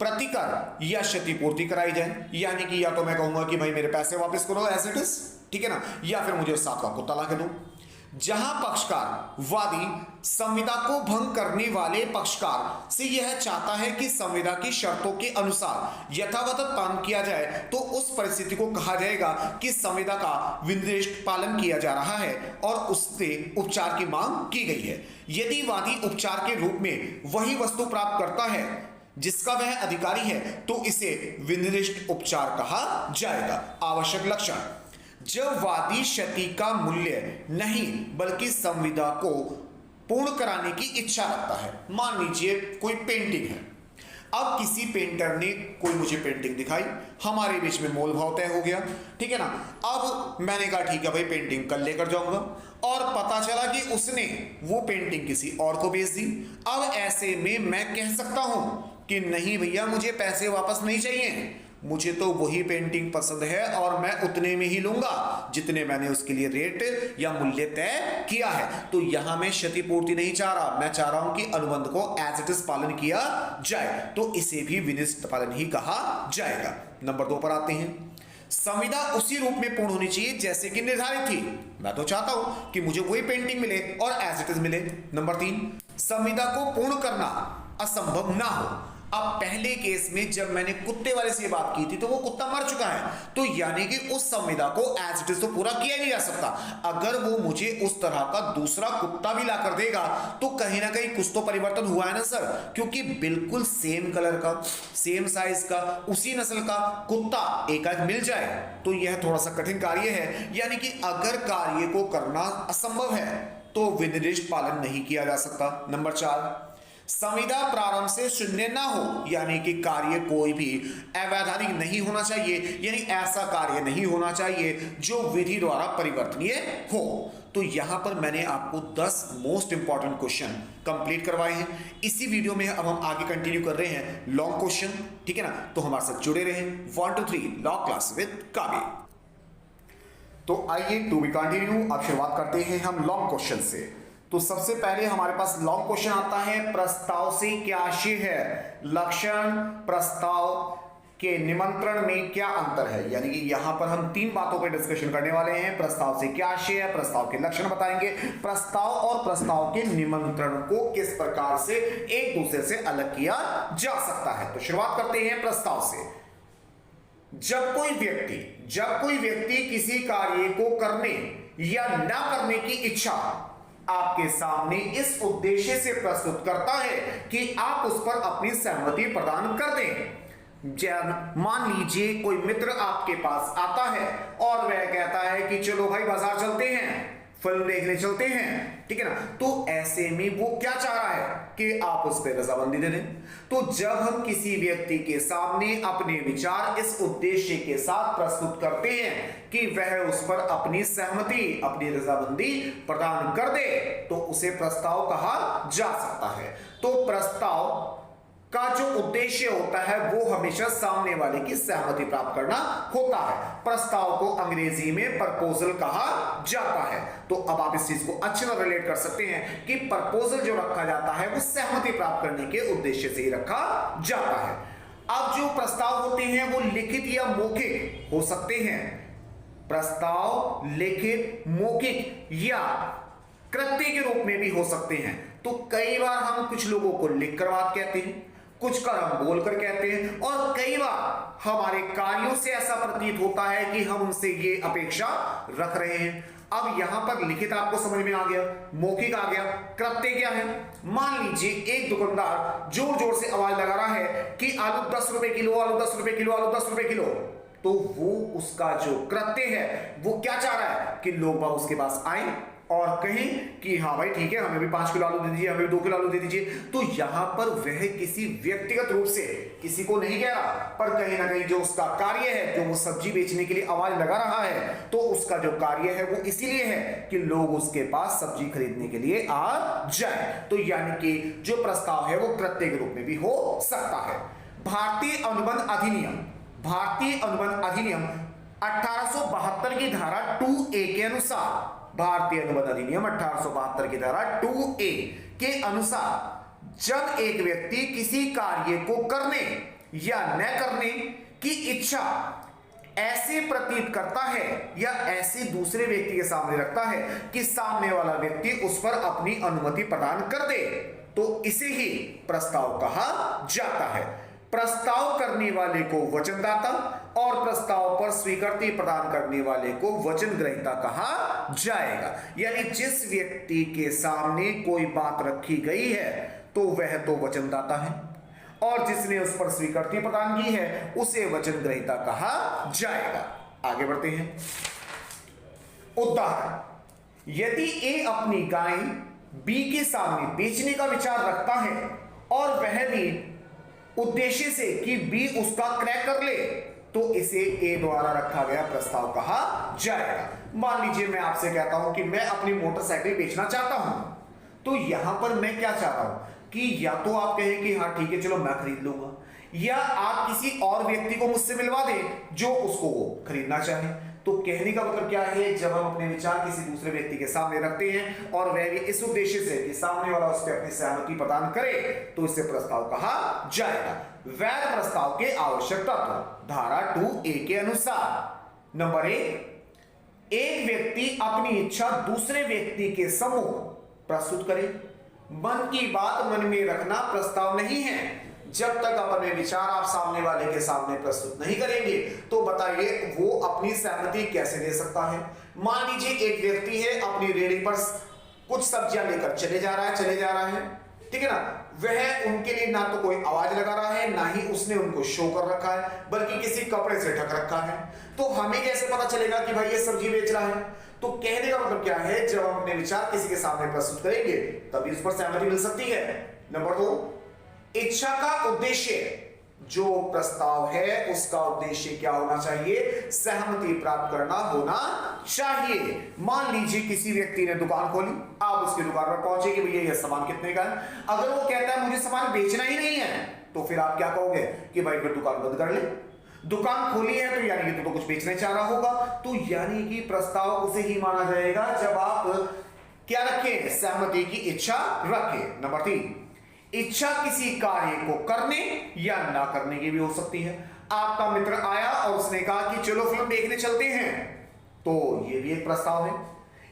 Speaker 1: प्रतिकर या क्षतिपूर्ति कराई जाए। यानी कि या तो मैं कहूंगा कि भाई मेरे पैसे वापस करो एज इट इज, ठीक है ना, या फिर मुझे साथ का कुत्ता ला के दो। जहां पक्षकार वादी संविदा को भंग करने वाले पक्षकार से यह चाहता है कि संविदा की शर्तों के अनुसार यथावत पालन किया जाए, तो उस परिस्थिति को कहा जाएगा कि संविदा का विनिर्दिष्ट पालन किया जा रहा है और उससे उपचार की मांग की गई है। यदि वादी उपचार के रूप में वही वस्तु प्राप्त करता है जिसका वह अधिकारी है, तो इसे विनिर्दिष्ट उपचार कहा जाएगा। आवश्यक लक्षण: जब वादी क्षति का मूल्य नहीं बल्कि संविदा को पूर्ण कराने की इच्छा रखता है। मान लीजिए कोई पेंटिंग है, अब किसी पेंटर ने कोई मुझे पेंटिंग दिखाई, हमारे बीच में मोल भाव तय हो गया, ठीक है ना। अब मैंने कहा ठीक है भाई पेंटिंग कल लेकर जाऊंगा, और पता चला कि उसने वो पेंटिंग किसी और को बेच दी। अब ऐसे में मैं कह सकता हूं कि नहीं भैया मुझे पैसे वापस नहीं चाहिए, मुझे तो वही पेंटिंग पसंद है और मैं उतने में ही लूंगा जितने मैंने उसके लिए रेट या मूल्य तय किया है। तो यहां मैं क्षतिपूर्ति नहीं चाह रहा, मैं चाह रहा हूं कि अनुबंध को एज इट इज पालन किया जाए, तो इसे भी विनिर्दिष्ट पालन ही कहा जाएगा। नंबर 2 पर आते हैं। संविदा उसी रूप में पूर्ण होनी चाहिए जैसे कि निर्धारित थी। मैं तो चाहता हूं कि मुझे वही पेंटिंग मिले और एज इट इज मिले। नंबर 3, संविदा को पूर्ण करना असंभव ना हो। अब पहले केस में जब मैंने कुत्ते वाले से बात की थी तो वो कुत्ता मर चुका है, तो यानी कि उस संविदा को एज इट इज तो पूरा किया नहीं जा सकता। अगर वो मुझे उस तरह का दूसरा कुत्ता भी ला कर देगा तो कहीं ना कहीं कुछ तो परिवर्तन हुआ है ना सर, क्योंकि बिल्कुल सेम कलर का, सेम साइज का, उसी नस्ल का कुत्ता एक आज मिल जाए तो यह थोड़ा सा कठिन कार्य है। यानी कि अगर कार्य को करना असंभव है तो विनिर्दिष्ट पालन नहीं किया जा सकता। नंबर 4, संविदा प्रारंभ से शून्य ना हो, यानी कि कार्य कोई भी अवैधानिक नहीं होना चाहिए, यानी ऐसा कार्य नहीं होना चाहिए जो विधि द्वारा परिवर्तनीय हो। तो यहां पर मैंने आपको 10 मोस्ट इंपॉर्टेंट क्वेश्चन कंप्लीट करवाए हैं। इसी वीडियो में अब हम आगे कंटिन्यू कर रहे हैं लॉन्ग क्वेश्चन, ठीक है ना। तो हमारे साथ जुड़े रहें। 1 2 3 लॉ क्लास विद काव्य। तो आइए टू बी कंटिन्यू, अब शुरुआत करते हैं हम लॉन्ग क्वेश्चन से। तो सबसे पहले हमारे पास लॉन्ग क्वेश्चन आता है, प्रस्ताव से क्या आशय है। लक्षण प्रस्ताव के निमंत्रण में क्या अंतर है। यानी कि यहां पर हम 3 बातों पर डिस्कशन करने वाले हैं। प्रस्ताव से क्या आशय है, प्रस्ताव के लक्षण बताएंगे, प्रस्ताव और प्रस्ताव के निमंत्रण को किस प्रकार से एक दूसरे से अलग किया जा सकता है। तो शुरुआत करते हैं प्रस्ताव से। जब कोई व्यक्ति किसी कार्य को करने या न करने की इच्छा आपके सामने इस उद्देश्य से प्रस्तुत करता है कि आप उस पर अपनी सहमति प्रदान कर दें। मान लीजिए कोई मित्र आपके पास आता है और वह कहता है कि चलो भाई बाजार चलते हैं, फिल्म देखने चलते हैं, ठीक है ना। तो ऐसे में वो क्या चाह रहा है कि आप उस पर रजामंदी दे दें। तो जब हम किसी व्यक्ति के सामने अपने विचार इस उद्देश्य के साथ प्रस्तुत करते हैं कि वह उस पर अपनी सहमति, अपनी रजामंदी प्रदान कर दे, तो उसे प्रस्ताव कहा जा सकता है। तो प्रस्ताव का जो उद्देश्य होता है वो हमेशा सामने वाले की सहमति प्राप्त करना होता है। प्रस्ताव को अंग्रेजी में प्रपोजल कहा जाता है। तो अब आप इस चीज को अच्छे तरह रिलेट कर सकते हैं कि प्रपोजल जो रखा जाता है वो सहमति प्राप्त करने के उद्देश्य से ही रखा जाता है। अब जो प्रस्ताव होते हैं वो लिखित या मौखिक हो सकते हैं। प्रस्ताव लिखित, मौखिक या कृत्य के रूप में भी हो सकते हैं। तो कई बार हम कुछ लोगों को लिख कर बात कहते हैं, कुछ कर हम बोलकर कहते हैं, और कई बार हमारे कार्यों से ऐसा प्रतीत होता है कि हम उनसे ये अपेक्षा रख रहे हैं। अब यहां पर लिखित आपको समझ में आ गया, मौखिक आ गया, कृत्य क्या है। मान लीजिए एक दुकानदार जोर जोर से आवाज लगा रहा है कि आलू 10 रुपए किलो, आलू 10 रुपए किलो, आलू 10 रुपए किलो। तो वो उसका जो कृत्य है वो क्या चाह रहा है कि लोग बाग उसके पास आए और कहें कि हाँ भाई ठीक है, हमें भी 5 किलो आलू दे दीजिए, हमें भी 2 किलो आलू दे दीजिए, तो यहां पर वह किसी व्यक्तिगत रूप से किसी को नहीं कह रहा, पर कहीं ना कहीं जो उसका कार्य है, जो वो सब्जी बेचने के लिए आवाज लगा रहा है, तो उसका जो कार्य है वो इसीलिए है कि लोग उसके पास सब्जी खरीदने के लिए आ जाए। तो यानी कि जो प्रस्ताव है वो कृत्य के रूप में भी हो सकता है। भारतीय अनुबंध अधिनियम 1872 की धारा 2A के अनुसार, भारतीय अनुबंध अधिनियम 1872 की धारा 2A के अनुसार, जब एक व्यक्ति किसी कार्य को करने या न करने की इच्छा ऐसे प्रतीत करता है या ऐसे दूसरे व्यक्ति के सामने रखता है कि सामने वाला व्यक्ति उस पर अपनी अनुमति प्रदान कर दे, तो इसे ही प्रस्ताव कहा जाता है। प्रस्ताव करने वाले को वचनदाता और प्रस्ताव पर स्वीकृति प्रदान करने वाले को वचन ग्रहीता कहा जाएगा। यानी जिस व्यक्ति के सामने कोई बात रखी गई है तो वह तो वचनदाता है, और जिसने उस पर स्वीकृति प्रदान की है उसे वचन ग्रहीता कहा जाएगा। आगे बढ़ते हैं। उदाहरण, यदि ए अपनी गाय बी के सामने बेचने का विचार रखता है और वह भी उद्देश्य से कि बी उसका क्रय कर ले, तो इसे ए द्वारा रखा गया प्रस्ताव कहा जाएगा। मान लीजिए मैं आपसे कहता हूं कि मैं अपनी मोटरसाइकिल बेचना चाहता हूं, तो यहां पर मैं क्या चाह रहा हूं कि या तो आप कहें कि हाँ ठीक है चलो मैं खरीद लूंगा, या आप किसी और व्यक्ति को मुझसे मिलवा दें जो उसको खरीदना चाहे। तो कहने का मतलब क्या है, जब हम अपने विचार किसी दूसरे व्यक्ति के सामने रखते हैं और वह भी इस उद्देश्य से कि सामने वाला उस पर अपनी सहमति प्रदान करे, तो इसे प्रस्ताव कहा जाएगा। वैध प्रस्ताव के आवश्यक तत्व धारा 2A के अनुसार, नंबर 1, एक व्यक्ति अपनी इच्छा दूसरे व्यक्ति के सम्मुख प्रस्तुत करे। मन की बात मन में रखना प्रस्ताव नहीं है। जब तक अपने विचार आप सामने वाले के सामने प्रस्तुत नहीं करेंगे तो बताइए वो अपनी सहमति कैसे दे सकता है। मान लीजिए एक व्यक्ति है, अपनी रेहड़ी पर कुछ सब्जियां लेकर चले जा रहा है, ठीक है ना। वह उनके लिए ना तो कोई आवाज लगा रहा है, ना ही उसने उनको शो कर रखा है, बल्कि किसी कपड़े से ढक रखा है। तो हमें कैसे पता चलेगा कि भाई ये सब्जी बेच रहा है? तो कहने का मतलब क्या है, जब हम अपने विचार किसी के सामने प्रस्तुत करेंगे तभी उस पर सहमति मिल सकती है। नंबर 2, इच्छा का उद्देश्य, जो प्रस्ताव है उसका उद्देश्य क्या होना चाहिए? सहमति प्राप्त करना होना चाहिए। मान लीजिए किसी व्यक्ति ने दुकान खोली, आप उसकी दुकान पर पहुंचे कि भैया यह सामान कितने का है। अगर वो कहता है मुझे सामान बेचना ही नहीं है, तो फिर आप क्या कहोगे कि भाई फिर दुकान बंद कर ले। दुकान खोली है तो यानी कि तो कुछ बेचना चाह रहा होगा, तो यानी कि प्रस्ताव उसे ही माना जाएगा जब आप क्या रखें? सहमति की इच्छा रखें। नंबर 3, इच्छा किसी कार्य को करने या ना करने की भी हो सकती है। आपका मित्र आया और उसने कहा कि चलो फिल्म देखने चलते हैं, तो ये भी एक प्रस्ताव है।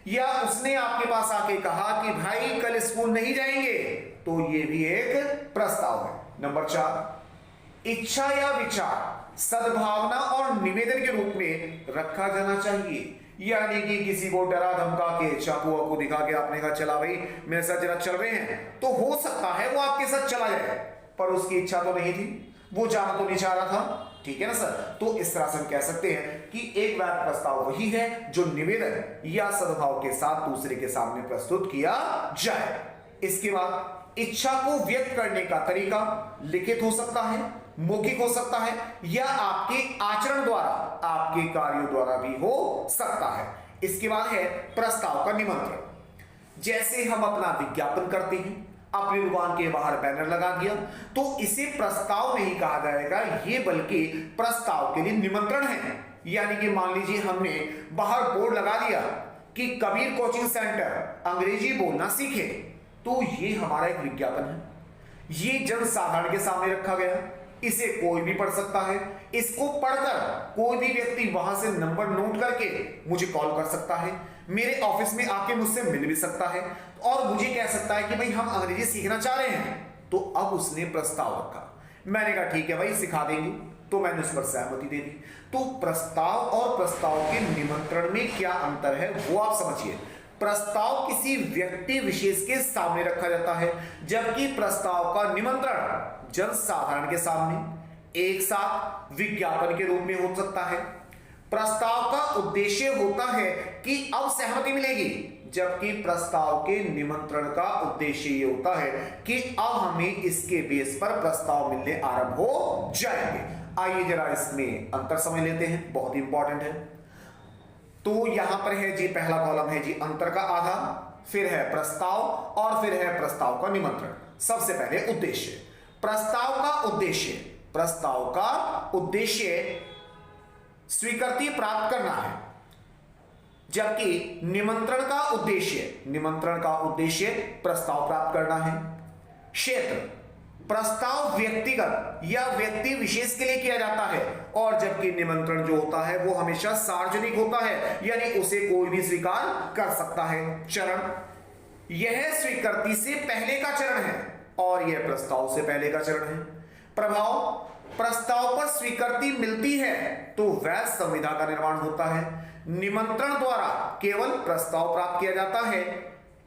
Speaker 1: या उसने आपके पास आके कहा कि भाई कल स्कूल नहीं जाएंगे, तो ये भी एक प्रस्ताव है। नंबर 4, इच्छा या विचार सद्भावना और निवेदन के रूप में रखा जाना चाहिए। यानी कि किसी को डरा धमका के, चाकू वाकू दिखा के आपने कहा चला भाई मेरे साथ जरा चल रहे हैं, तो हो सकता है वो आपके साथ चला जाए, पर उसकी इच्छा तो नहीं थी, वो जाना तो नहीं चाह रहा था, ठीक है ना सर। तो इस तरह से हम कह सकते हैं कि एक वैध प्रस्ताव वही है जो निवेदन या सद्भाव के साथ दूसरे के सामने प्रस्तुत किया जाए। इसके बाद इच्छा को व्यक्त करने का तरीका लिखित हो सकता है, मौखिक हो सकता है, या आपके आचरण द्वारा, आपके कार्यों द्वारा भी हो सकता है। इसके बाद है प्रस्ताव का निमंत्रण। जैसे हम अपना विज्ञापन करते हैं, अपनी दुकान के बाहर बैनर लगा दिया, तो इसे प्रस्ताव नहीं कहा जाएगा, ये बल्कि प्रस्ताव के लिए निमंत्रण है। यानी कि मान लीजिए हमने बाहर बोर्ड लगा दिया कि कबीर कोचिंग सेंटर अंग्रेजी बोलना सीखे, तो ये हमारा एक विज्ञापन है। ये जन साधारण के सामने रखा गया, इसे कोई भी पढ़ सकता है। इसको पढ़कर कोई भी व्यक्ति वहां से नंबर नोट करके मुझे कॉल कर सकता है, मेरे ऑफिस में आके मुझसे मिल भी सकता है और मुझे कह सकता है कि भाई हम अंग्रेजी सीखना चाह रहे हैं। तो अब उसने प्रस्ताव रखा, मैंने कहा ठीक है भाई सिखा देंगे, तो मैंने उस पर सहमति दे दी। तो प्रस्ताव और प्रस्ताव के निमंत्रण में क्या अंतर है वो आप समझिए। प्रस्ताव किसी व्यक्ति विशेष के सामने रखा जाता है, जबकि प्रस्ताव का निमंत्रण जन साधारण के सामने एक साथ विज्ञापन के रूप में हो सकता है। प्रस्ताव का उद्देश्य होता है कि अब सहमति मिलेगी, जबकि प्रस्ताव के निमंत्रण का उद्देश्य ये होता है कि अब हमें इसके बेस पर प्रस्ताव मिलने आरंभ हो जाएंगे। आइए जरा इसमें अंतर समझ लेते हैं, बहुत इंपॉर्टेंट है। तो यहां पर है जी, पहला कॉलम है जी अंतर का आधार, फिर है प्रस्ताव और फिर है प्रस्ताव का निमंत्रण। सबसे पहले उद्देश्य। प्रस्ताव का उद्देश्य, प्रस्ताव का उद्देश्य स्वीकृति प्राप्त करना है, जबकि निमंत्रण का उद्देश्य, निमंत्रण का उद्देश्य प्रस्ताव प्राप्त करना है। क्षेत्र, प्रस्ताव व्यक्तिगत या व्यक्ति विशेष के लिए किया जाता है, और जबकि निमंत्रण जो होता है वो हमेशा सार्वजनिक होता है, यानी उसे कोई भी स्वीकार कर सकता है। चरण, यह स्वीकृति से पहले का चरण है और यह प्रस्ताव से पहले का चरण है। प्रभाव, प्रस्ताव पर स्वीकृति मिलती है तो वैध संविधा का निर्माण होता है। निमंत्रण द्वारा केवल प्रस्ताव प्राप्त किया जाता है।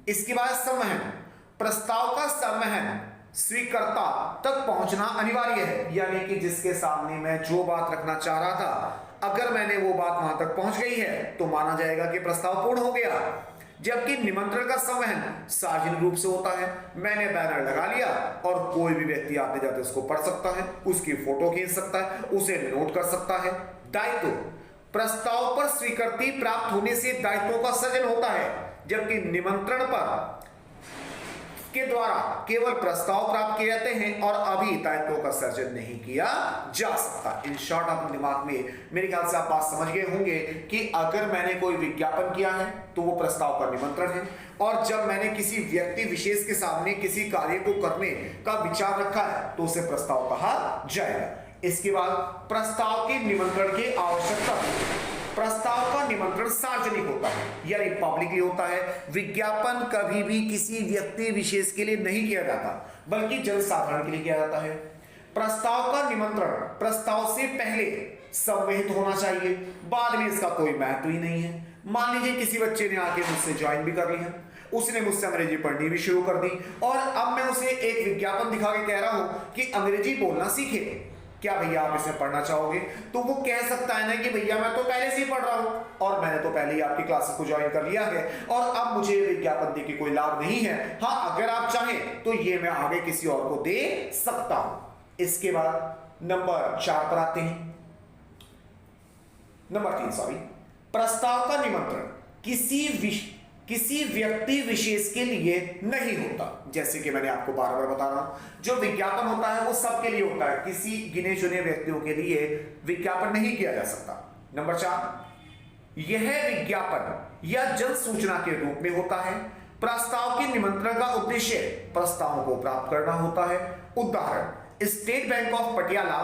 Speaker 1: इसके बाद संवहन, प्रस्ताव का संवहन स्वीकर्ता तक पहुंचना अनिवार्य है, यानी कि जिसके सामने मैं जो बात रखना चाह रहा था, अगर मैंने वो बात वहां तक पहुंच गई है तो माना जाएगा कि प्रस्ताव पूर्ण हो गया। जबकि निमंत्रण का संवहन सार्वजनिक रूप से होता है। मैंने बैनर लगा लिया और कोई भी व्यक्ति आते जाते उसको पढ़ सकता है, उसकी फोटो खींच सकता है, उसे नोट कर सकता है। दायित्व, प्रस्ताव पर स्वीकृति प्राप्त होने से दायित्वों का सृजन होता है, जबकि निमंत्रण पर के द्वारा केवल प्रस्ताव प्राप्त किए जाते हैं और अभी दायित्वों का सर्जन नहीं किया जा सकता। इन शॉर्ट अपने दिमाग में मेरे ख्याल से आप बात समझ गए होंगे कि अगर मैंने कोई विज्ञापन किया है तो वो प्रस्ताव का निमंत्रण है, और जब मैंने किसी व्यक्ति विशेष के सामने किसी कार्य को करने का विचार रखा है तो उसे प्रस्ताव कहा जाएगा। इसके बाद प्रस्ताव के निमंत्रण की आवश्यकता। प्रस्ताव का निमंत्रण सार्वजनिक होता है, यानी पब्लिकली होता है। विज्ञापन कभी भी किसी व्यक्ति विशेष के लिए नहीं किया जाता, बल्कि जनसाधारण के लिए किया जाता है। प्रस्ताव का निमंत्रण प्रस्ताव से पहले संवहित होना चाहिए, बाद में इसका कोई महत्व ही नहीं है। मान लीजिए किसी बच्चे ने आके मुझसे ज्वाइन भी कर लिया, उसने मुझसे अंग्रेजी पढ़नी भी शुरू कर दी, और अब मैं उसे एक विज्ञापन दिखा के कह रहा हूं कि अंग्रेजी बोलना सीखे, क्या भैया आप इसे पढ़ना चाहोगे? तो वो कह सकता है ना कि भैया मैं तो पहले से ही पढ़ रहा हूं और मैंने तो पहले ही आपकी क्लासेस को ज्वाइन कर लिया है और अब मुझे विज्ञापन देके कोई लाभ नहीं है। हाँ, अगर आप चाहें तो ये मैं आगे किसी और को दे सकता हूं। इसके बाद नंबर 4 पर आते हैं, नंबर 3 सॉरी। प्रस्ताव का निमंत्रण किसी व्यक्ति विशेष के लिए नहीं होता। जैसे कि मैंने आपको बार बार बता रहा हूं, जो विज्ञापन होता है वो सबके लिए होता है, किसी गिने चुने व्यक्तियों के लिए विज्ञापन नहीं किया जा सकता। नंबर 4, यह विज्ञापन या जन सूचना के रूप में होता है। प्रस्ताव के निमंत्रण का उद्देश्य प्रस्तावों को प्राप्त करना होता है। उदाहरण, स्टेट बैंक ऑफ पटियाला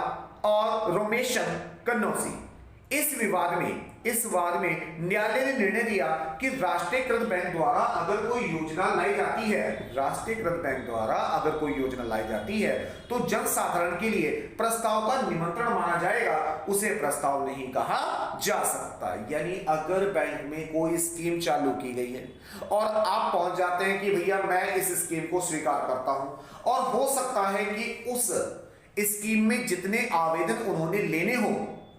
Speaker 1: और रोमेशन कन्नौजी। इस विवाद में न्यायालय ने निर्णय दिया कि राष्ट्रीयकृत बैंक द्वारा अगर कोई योजना लाई जाती है, राष्ट्रीयकृत बैंक द्वारा अगर कोई योजना लाई जाती है तो जनसाधारण के लिए प्रस्ताव का निमंत्रण माना जाएगा, उसे प्रस्ताव नहीं कहा जा सकता। यानी अगर बैंक में कोई स्कीम चालू की गई है और आप पहुंच जाते हैं कि भैया मैं इस स्कीम को स्वीकार करता हूं, और हो सकता है कि उस स्कीम में जितने आवेदन उन्होंने लेने हो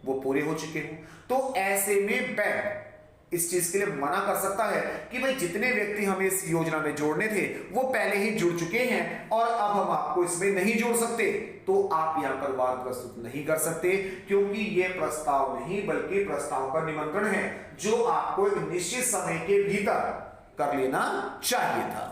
Speaker 1: वो पूरे हो चुके हो, तो ऐसे में बैंक इस चीज के लिए मना कर सकता है कि भाई जितने व्यक्ति हमें इस योजना में जोड़ने थे वो पहले ही जुड़ चुके हैं और अब हम आपको इसमें नहीं जोड़ सकते, तो आप यहां पर वाद प्रस्तुत नहीं कर सकते, क्योंकि ये प्रस्ताव नहीं बल्कि प्रस्ताव का निमंत्रण है जो आपको एक निश्चित समय के भीतर कर लेना चाहिए था।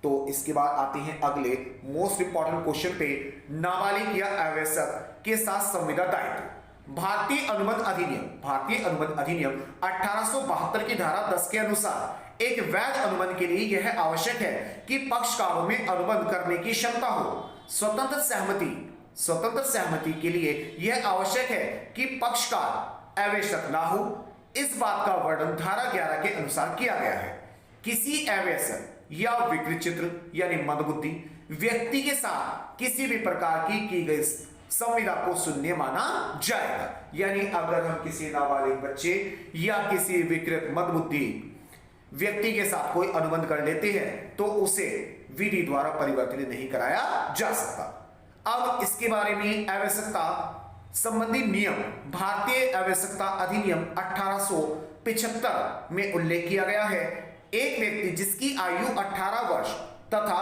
Speaker 1: तो इसके बाद आते हैं अगले मोस्ट इंपॉर्टेंट क्वेश्चन पे, नाबालिग या अवयस्क के साथ संविदा दायित्व। भारतीय अनुबंध अधिनियम 1872 की धारा 10 के अनुसार एक वैध अनुबंध के लिए यह आवश्यक है कि पक्षकारों में अनुबंध करने की क्षमता हो। स्वतंत्र सहमति के लिए यह आवश्यक है कि पक्षकार अवयस्क ना हो। इस बात का वर्णन धारा 11 के अनुसार किया गया है। किसी अवयस्क या विकृत यानी मंदबुद्धि व्यक्ति के साथ किसी भी प्रकार की गई संविदा को शून्य माना जाएगा। यानी अगर हम किसी नाबालिग बच्चे या किसी विकृत मंदबुद्धि व्यक्ति के साथ कोई अनुबंध कर लेते हैं तो उसे विधि द्वारा परिवर्तित नहीं कराया जा सकता। अब इसके बारे में आवश्यकता संबंधी नियम भारतीय आवश्यकता अधिनियम 1875 में उल्लेख किया गया है। एक व्यक्ति जिसकी आयु 18 वर्ष तथा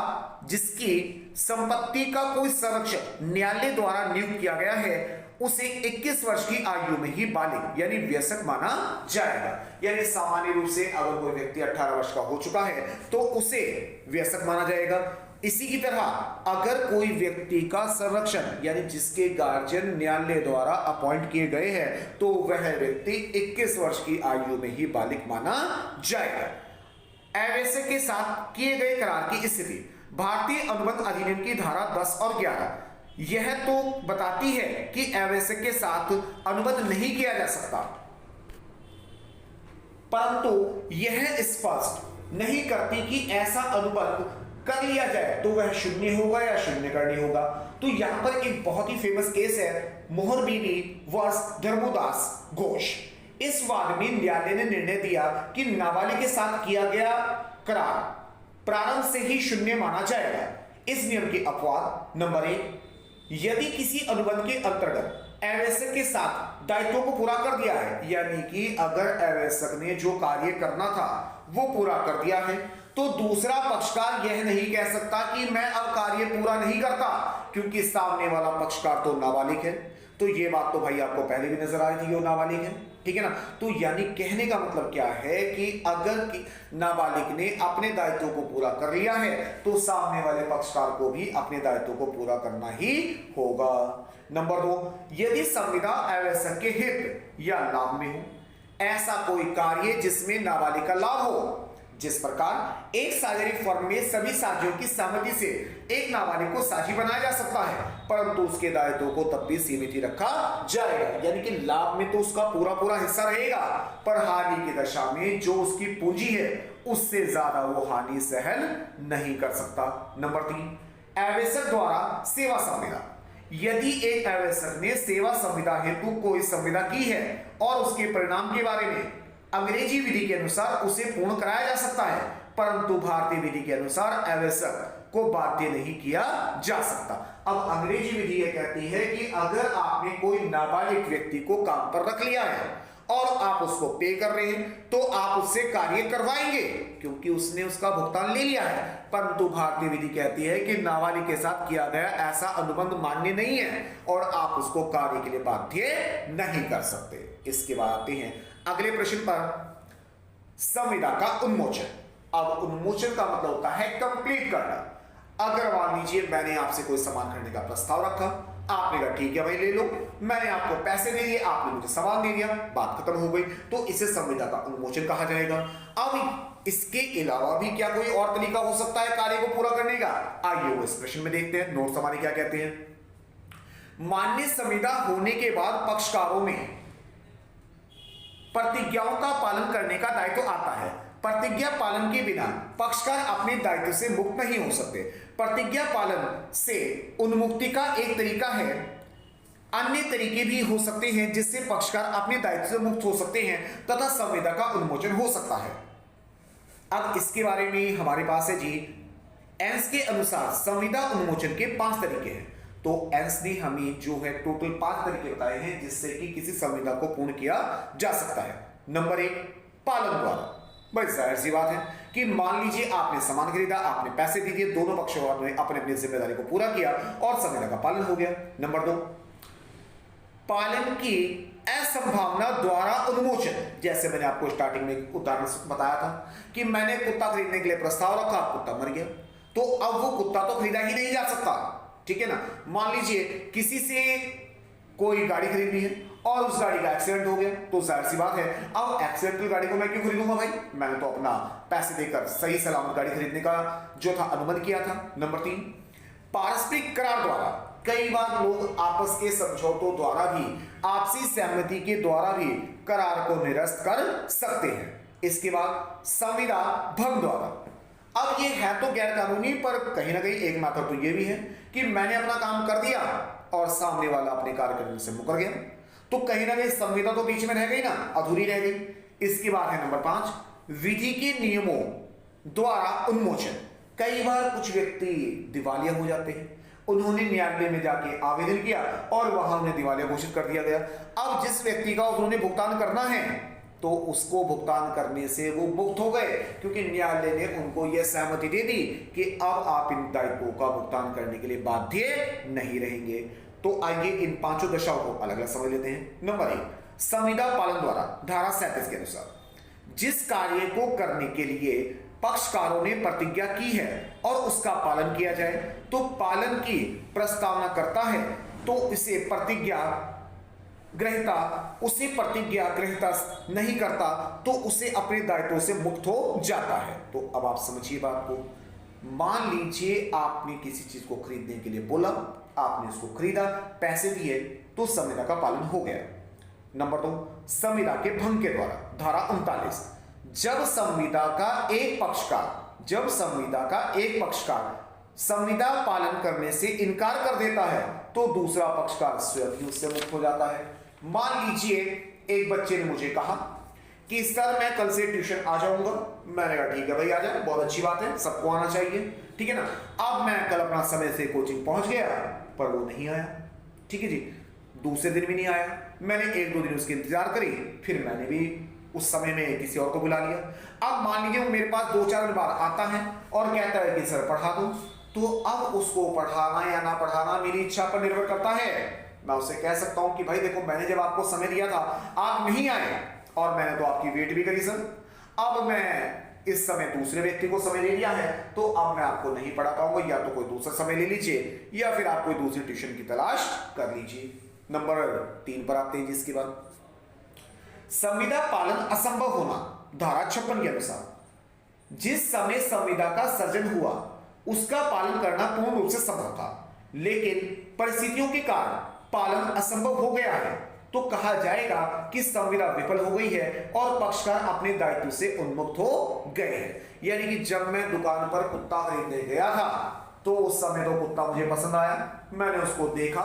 Speaker 1: जिसकी संपत्ति का कोई संरक्षक न्यायालय द्वारा नियुक्त किया गया है उसे 21 वर्ष की आयु में ही बालिग यानी वयस्क माना जाएगा। यानी सामान्य रूप से अगर कोई व्यक्ति 18 वर्ष का हो चुका है तो उसे वयस्क माना जाएगा। इसी की तरह अगर कोई व्यक्ति का संरक्षण यानी जिसके गार्जियन न्यायालय द्वारा अपॉइंट किए गए हैं तो वह व्यक्ति 21 वर्ष की आयु में ही बालिग माना जाएगा। अवयस्क के साथ किए गए करार की स्थिति भारतीय अनुबंध अधिनियम की धारा 10 और 11 यह तो बताती है कि अवयस्क के साथ अनुबंध नहीं किया जा सकता, परंतु यह स्पष्ट नहीं करती कि ऐसा अनुबंध कर लिया जाए तो वह शून्य होगा या शून्य करनी होगा। तो यहां पर एक बहुत ही फेमस केस है मोहर बीवी वर्स धर्मोदास घोष। इस वाद में न्यायालय ने निर्णय दिया कि नाबालिग के साथ किया गया करार प्रारंभ से ही शून्य माना जाएगा। इस नियम के अपवाद नंबर 1, यदि किसी अनुबंध के अंतर्गत अवयस्क के साथ दायित्वों को पूरा कर दिया है, यानी कि अगर अवयस्क ने जो कार्य करना था वो पूरा कर दिया है तो दूसरा पक्षकार यह नहीं कह सकता कि मैं अब कार्य पूरा नहीं करता क्योंकि सामने वाला पक्षकार तो नाबालिग है। तो ये बात तो भाई आपको पहले भी नजर आई थी वो नाबालिग है, ठीक है ना। तो यानी कहने का मतलब क्या है कि अगर नाबालिग ने अपने दायित्वों को पूरा कर लिया है तो सामने वाले पक्षकार को भी अपने दायित्वों को पूरा करना ही होगा। नंबर 2, यदि संविदा अवयस्क के हित या लाभ में हो ऐसा कोई कार्य जिसमें नाबालिग का लाभ हो, जिस प्रकार एक साझेदारी फर्म में सभी साझियों की सहमति से एक नाबालिग को साझी बनाया जा सकता है परंतु उसके दायित्वों को तब भी सीमित ही रखा जाएगा। यानी कि लाभ में तो उसका पूरा हिस्सा रहेगा पर हानि की दशा में जो उसकी पूंजी है उससे ज्यादा वो हानि सहन नहीं कर सकता। नंबर 3, अवयस्क द्वारा सेवा संविदा। यदि एक अवयस्क ने सेवा संविदा हेतु कोई संविदा की है और उसके परिणाम के बारे में अंग्रेजी विधि के अनुसार उसे पूर्ण कराया जा सकता है परंतु भारतीय विधि के अनुसार अवयस्क को बाध्य नहीं किया जा सकता। अब अंग्रेजी विधि यह कहती है कि अगर आपने कोई नाबालिग व्यक्ति को काम पर रख लिया है और आप उसको पे कर रहे हैं तो आप उससे कार्य करवाएंगे क्योंकि उसने उसका भुगतान ले लिया है, परंतु भारतीय विधि कहती है कि नाबालिग के साथ किया गया ऐसा अनुबंध मान्य नहीं है और आप उसको कार्य के लिए बाध्य नहीं कर सकते। इसके बाद आते हैं अगले प्रश्न पर, संविदा का उन्मोचन। अब उन्मोचन का मतलब होता है कंप्लीट करना। अगर मान लीजिए मैंने आपसे कोई सामान खरीदने का प्रस्ताव रखा, आपने कहा ठीक है भाई ले लो, मैंने आपको पैसे दे दिए, आपने मुझे सामान दे दिया, बात खत्म हो गई, तो इसे संविदा का उन्मोचन कहा जाएगा। अब इसके अलावा भी क्या कोई और तरीका हो सकता है कार्य को पूरा करने का? आइए वो इस प्रश्न में देखते हैं। नोट्स हमारे क्या कहते हैं। मान्य संविदा होने के बाद पक्षकारों में प्रतिज्ञाओं का पालन करने का दायित्व आता है। प्रतिज्ञा पालन के बिना पक्षकार अपने दायित्व से मुक्त नहीं हो सकते। प्रतिज्ञा पालन से उन्मुक्ति का एक तरीका है, अन्य तरीके भी हो सकते हैं जिससे पक्षकार अपने दायित्व से मुक्त हो सकते हैं तथा संविदा का उन्मोचन हो सकता है। अब इसके बारे में हमारे पास है जी, एंस के अनुसार संविदा उन्मोचन के 5 तरीके हैं। तो एंस ने हमें जो है टोटल 5 तरीके बताए हैं जिससे कि किसी संविदा को पूर्ण किया जा सकता है। नंबर 1, पालन द्वारा। बड़ी जाहिर सी बात है कि मान लीजिए आपने सामान खरीदा, आपने पैसे दे दिए, दोनों पक्षों ने अपने अपनी जिम्मेदारी को पूरा किया और संविदा का पालन हो गया। नंबर 2, पालन की असंभावना द्वारा उन्मोचन। जैसे मैंने आपको स्टार्टिंग में उदाहरण बताया था कि मैंने कुत्ता खरीदने के लिए प्रस्ताव रखा, कुत्ता मर गया, तो अब वो कुत्ता तो खरीदा ही नहीं जा सकता, ठीक है ना। मान लीजिए किसी से कोई गाड़ी खरीदनी है और उस गाड़ी का एक्सीडेंट हो गया, तो जाहिर सी बात है अब एक्सीडेंटल गाड़ी को मैं क्यों खरीदूंगा भाई, मैंने तो अपना पैसे देकर सही सलामत गाड़ी खरीदने का जो था अनुबंध किया था। नंबर 3, पारस्परिक करार द्वारा। कई बार लोग आपस के समझौतों द्वारा भी, आपसी सहमति के द्वारा भी करार को निरस्त कर सकते हैं। इसके बाद संविदा भंग द्वारा। अब ये है तो गैर कानूनी, पर कहीं ना कहीं एक मात्र तो ये भी है कि मैंने अपना काम कर दिया और सामने वाला अपने कार्य करने से मुकर गया, तो कहीं ना कहीं संविदा तो बीच में रह गई ना, अधूरी रह गई। इसके बाद है नंबर 5, विधि के नियमों द्वारा उन्मोचन। कई बार कुछ व्यक्ति दिवालिया हो जाते हैं, उन्होंने न्यायालय में जाके आवेदन किया और वहां उन्हें दिवालिया घोषित कर दिया गया। अब जिस व्यक्ति का उन्होंने भुगतान करना है तो उसको भुगतान करने से वो मुक्त हो गए, क्योंकि न्यायालय ने उनको यह सहमति दे दी कि अब आप इन दायित्वों का भुगतान करने के लिए बाध्य नहीं रहेंगे। तो आइए इन पांचों दशाओं को अलग अलग समझ लेते हैं। नंबर 1, संविदा पालन द्वारा धारा 37 के अनुसार जिस कार्य को करने के लिए पक्षकारों ने प्रतिज्ञा की है और उसका पालन किया जाए, तो पालन की प्रस्तावना करता है तो इसे प्रतिज्ञा ग्रहिता नहीं करता तो उसे अपने दायित्वों से मुक्त हो जाता है। तो अब आप समझिए बात को। मान लीजिए आपने किसी चीज को खरीदने के लिए बोला, आपने उसको खरीदा, पैसे दिए, तो संविदा का पालन हो गया। नंबर 2, संविदा के भंग के द्वारा धारा 39, जब संविदा का एक पक्षकार संविदा पालन करने से इनकार कर देता है तो दूसरा पक्षकार स्वयं ही उससे मुक्त हो जाता है। मान लीजिए एक बच्चे ने मुझे कहा कि सर मैं कल से ट्यूशन आ जाऊंगा। मैंने कहा ठीक है भाई आ जा, बहुत अच्छी बात है, सबको आना चाहिए, ठीक है ना। अब मैं कल अपना समय से कोचिंग पहुंच गया पर वो नहीं आया, ठीक है जी। दूसरे दिन भी नहीं आया, मैंने 1-2 दिन उसके इंतजार करी, फिर मैंने भी उस समय में किसी और को बुला लिया। अब मान लीजिए वो मेरे पास 2-4 बार आता है और कहता है कि सर पढ़ा दो, तो अब उसको पढ़ाना या ना पढ़ाना मेरी इच्छा पर निर्भर करता है। मैं उससे कह सकता हूं कि भाई देखो मैंने जब आपको समय दिया था आप नहीं आए और मैंने तो आपकी वेट भी करी सर, अब मैं इस समय दूसरे व्यक्ति को समय ले लिया है तो अब मैं आपको नहीं पढ़ा पाऊंगा, या तो कोई दूसरा समय ले लीजिए या फिर आप कोई दूसरी ट्यूशन की तलाश कर लीजिए। नंबर 3 पर आते हैं जिसके बाद संविदा पालन असंभव होना धारा 56 के अनुसार जिस समय संविदा का सर्जन हुआ उसका पालन करना पूर्ण रूप से संभव था, लेकिन परिस्थितियों के कारण पालन असंभव हो गया है, तो कहा जाएगा कि संविदा विफल हो गई है और पक्षकार अपने दायित्व से उन्मुक्त हो गए हैं। यानी कि जब मैं दुकान पर कुत्ता खरीदने गया था तो उस समय तो कुत्ता मुझे पसंद आया, मैंने उसको देखा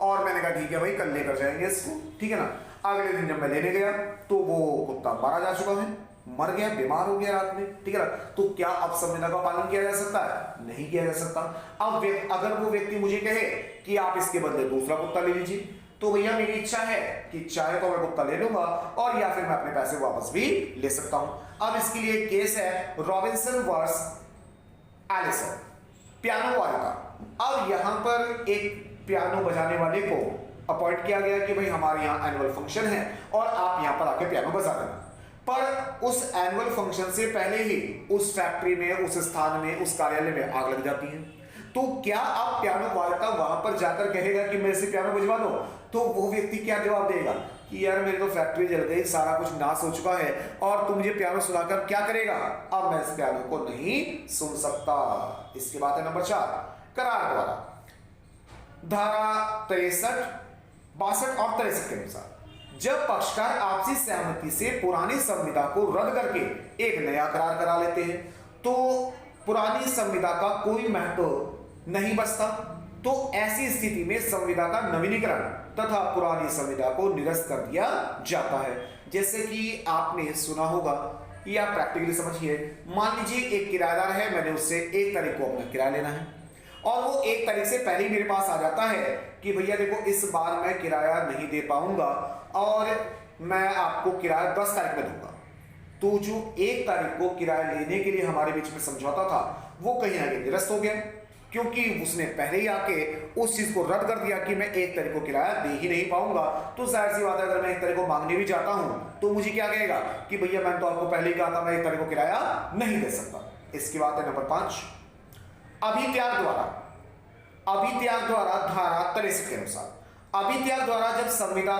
Speaker 1: और मैंने कहा ठीक है भाई कल लेकर जाएंगे इसको, ठीक है ना। अगले दिन जब मैं लेने गया तो वो कुत्ता मारा जा चुका है, मर गया, बीमार हो गया रात में, ठीक है ना। तो क्या अब संविदा का पालन किया जा सकता है? नहीं किया जा सकता। अब अगर वो व्यक्ति मुझे कहे कि आप इसके बदले दूसरा कुत्ता ले लीजिए, तो भैया मेरी इच्छा है कि चाहे तो मैं कुत्ता ले लूंगा और या फिर मैं अपने पैसे वापस भी ले सकता हूं। अब इसके लिए केस है रॉबिन्सन वर्स एलिसन, पियानो वाले का। अब यहां पर एक पियानो बजाने वाले को अपॉइंट किया गया कि भाई हमारे यहाँ एनुअल फंक्शन है और आप यहाँ पर आके पियानो बजा देना। पर उस एनुअल फंक्शन से पहले ही उस फैक्ट्री में, उस स्थान में, उस कार्यालय में आग लग जाती है। तो क्या आप पियानो वादक वहां पर जाकर कहेगा कि मेरे से पियानो बजवा लो? तो वो व्यक्ति क्या जवाब देगा कि यार मेरी तो फैक्ट्री जल गई, सारा कुछ नाश हो चुका है और तू मुझे पियानो सुनाकर क्या करेगा? अब मैं इस पियानो को नहीं सुन सकता। इसके बाद है नंबर 4, करार द्वारा धारा 63, 62 और 63 के अनुसार जब पक्षकार आपसी सहमति से पुरानी संविदा को रद्द करके एक नया करार करा लेते हैं तो पुरानी संविदा का कोई महत्व नहीं बचता। तो ऐसी स्थिति में संविदा का नवीनीकरण तथा पुरानी संविदा को निरस्त कर दिया जाता है। जैसे कि आपने सुना होगा या प्रैक्टिकली समझिए, मान लीजिए एक किराएदार है, मैंने उससे 1 तारीख को अपना किराया लेना है और वो 1 तारीख से पहले ही मेरे पास आ जाता है कि भैया देखो इस बार मैं किराया नहीं दे पाऊंगा और मैं आपको किराया 10 तारीख में दूंगा। तो जो 1 तारीख को किराया लेने के लिए हमारे बीच में समझौता था वो कहीं आगे निरस्त हो गया, क्योंकि उसने पहले ही आके उस चीज को रद्द कर दिया कि मैं 1 तारीख को किराया दे ही नहीं पाऊंगा। तो जाहिर सी बात है अगर मैं 1 तारीख को मांगने भी जाता हूं तो मुझे क्या कहेगा कि भैया मैंने तो आपको पहले ही कहा था मैं 1 तारीख को किराया नहीं दे सकता। इसके बाद है नंबर 5, अभित्याग द्वारा धारा 63 के अनुसार अभित्याग द्वारा जब संविदा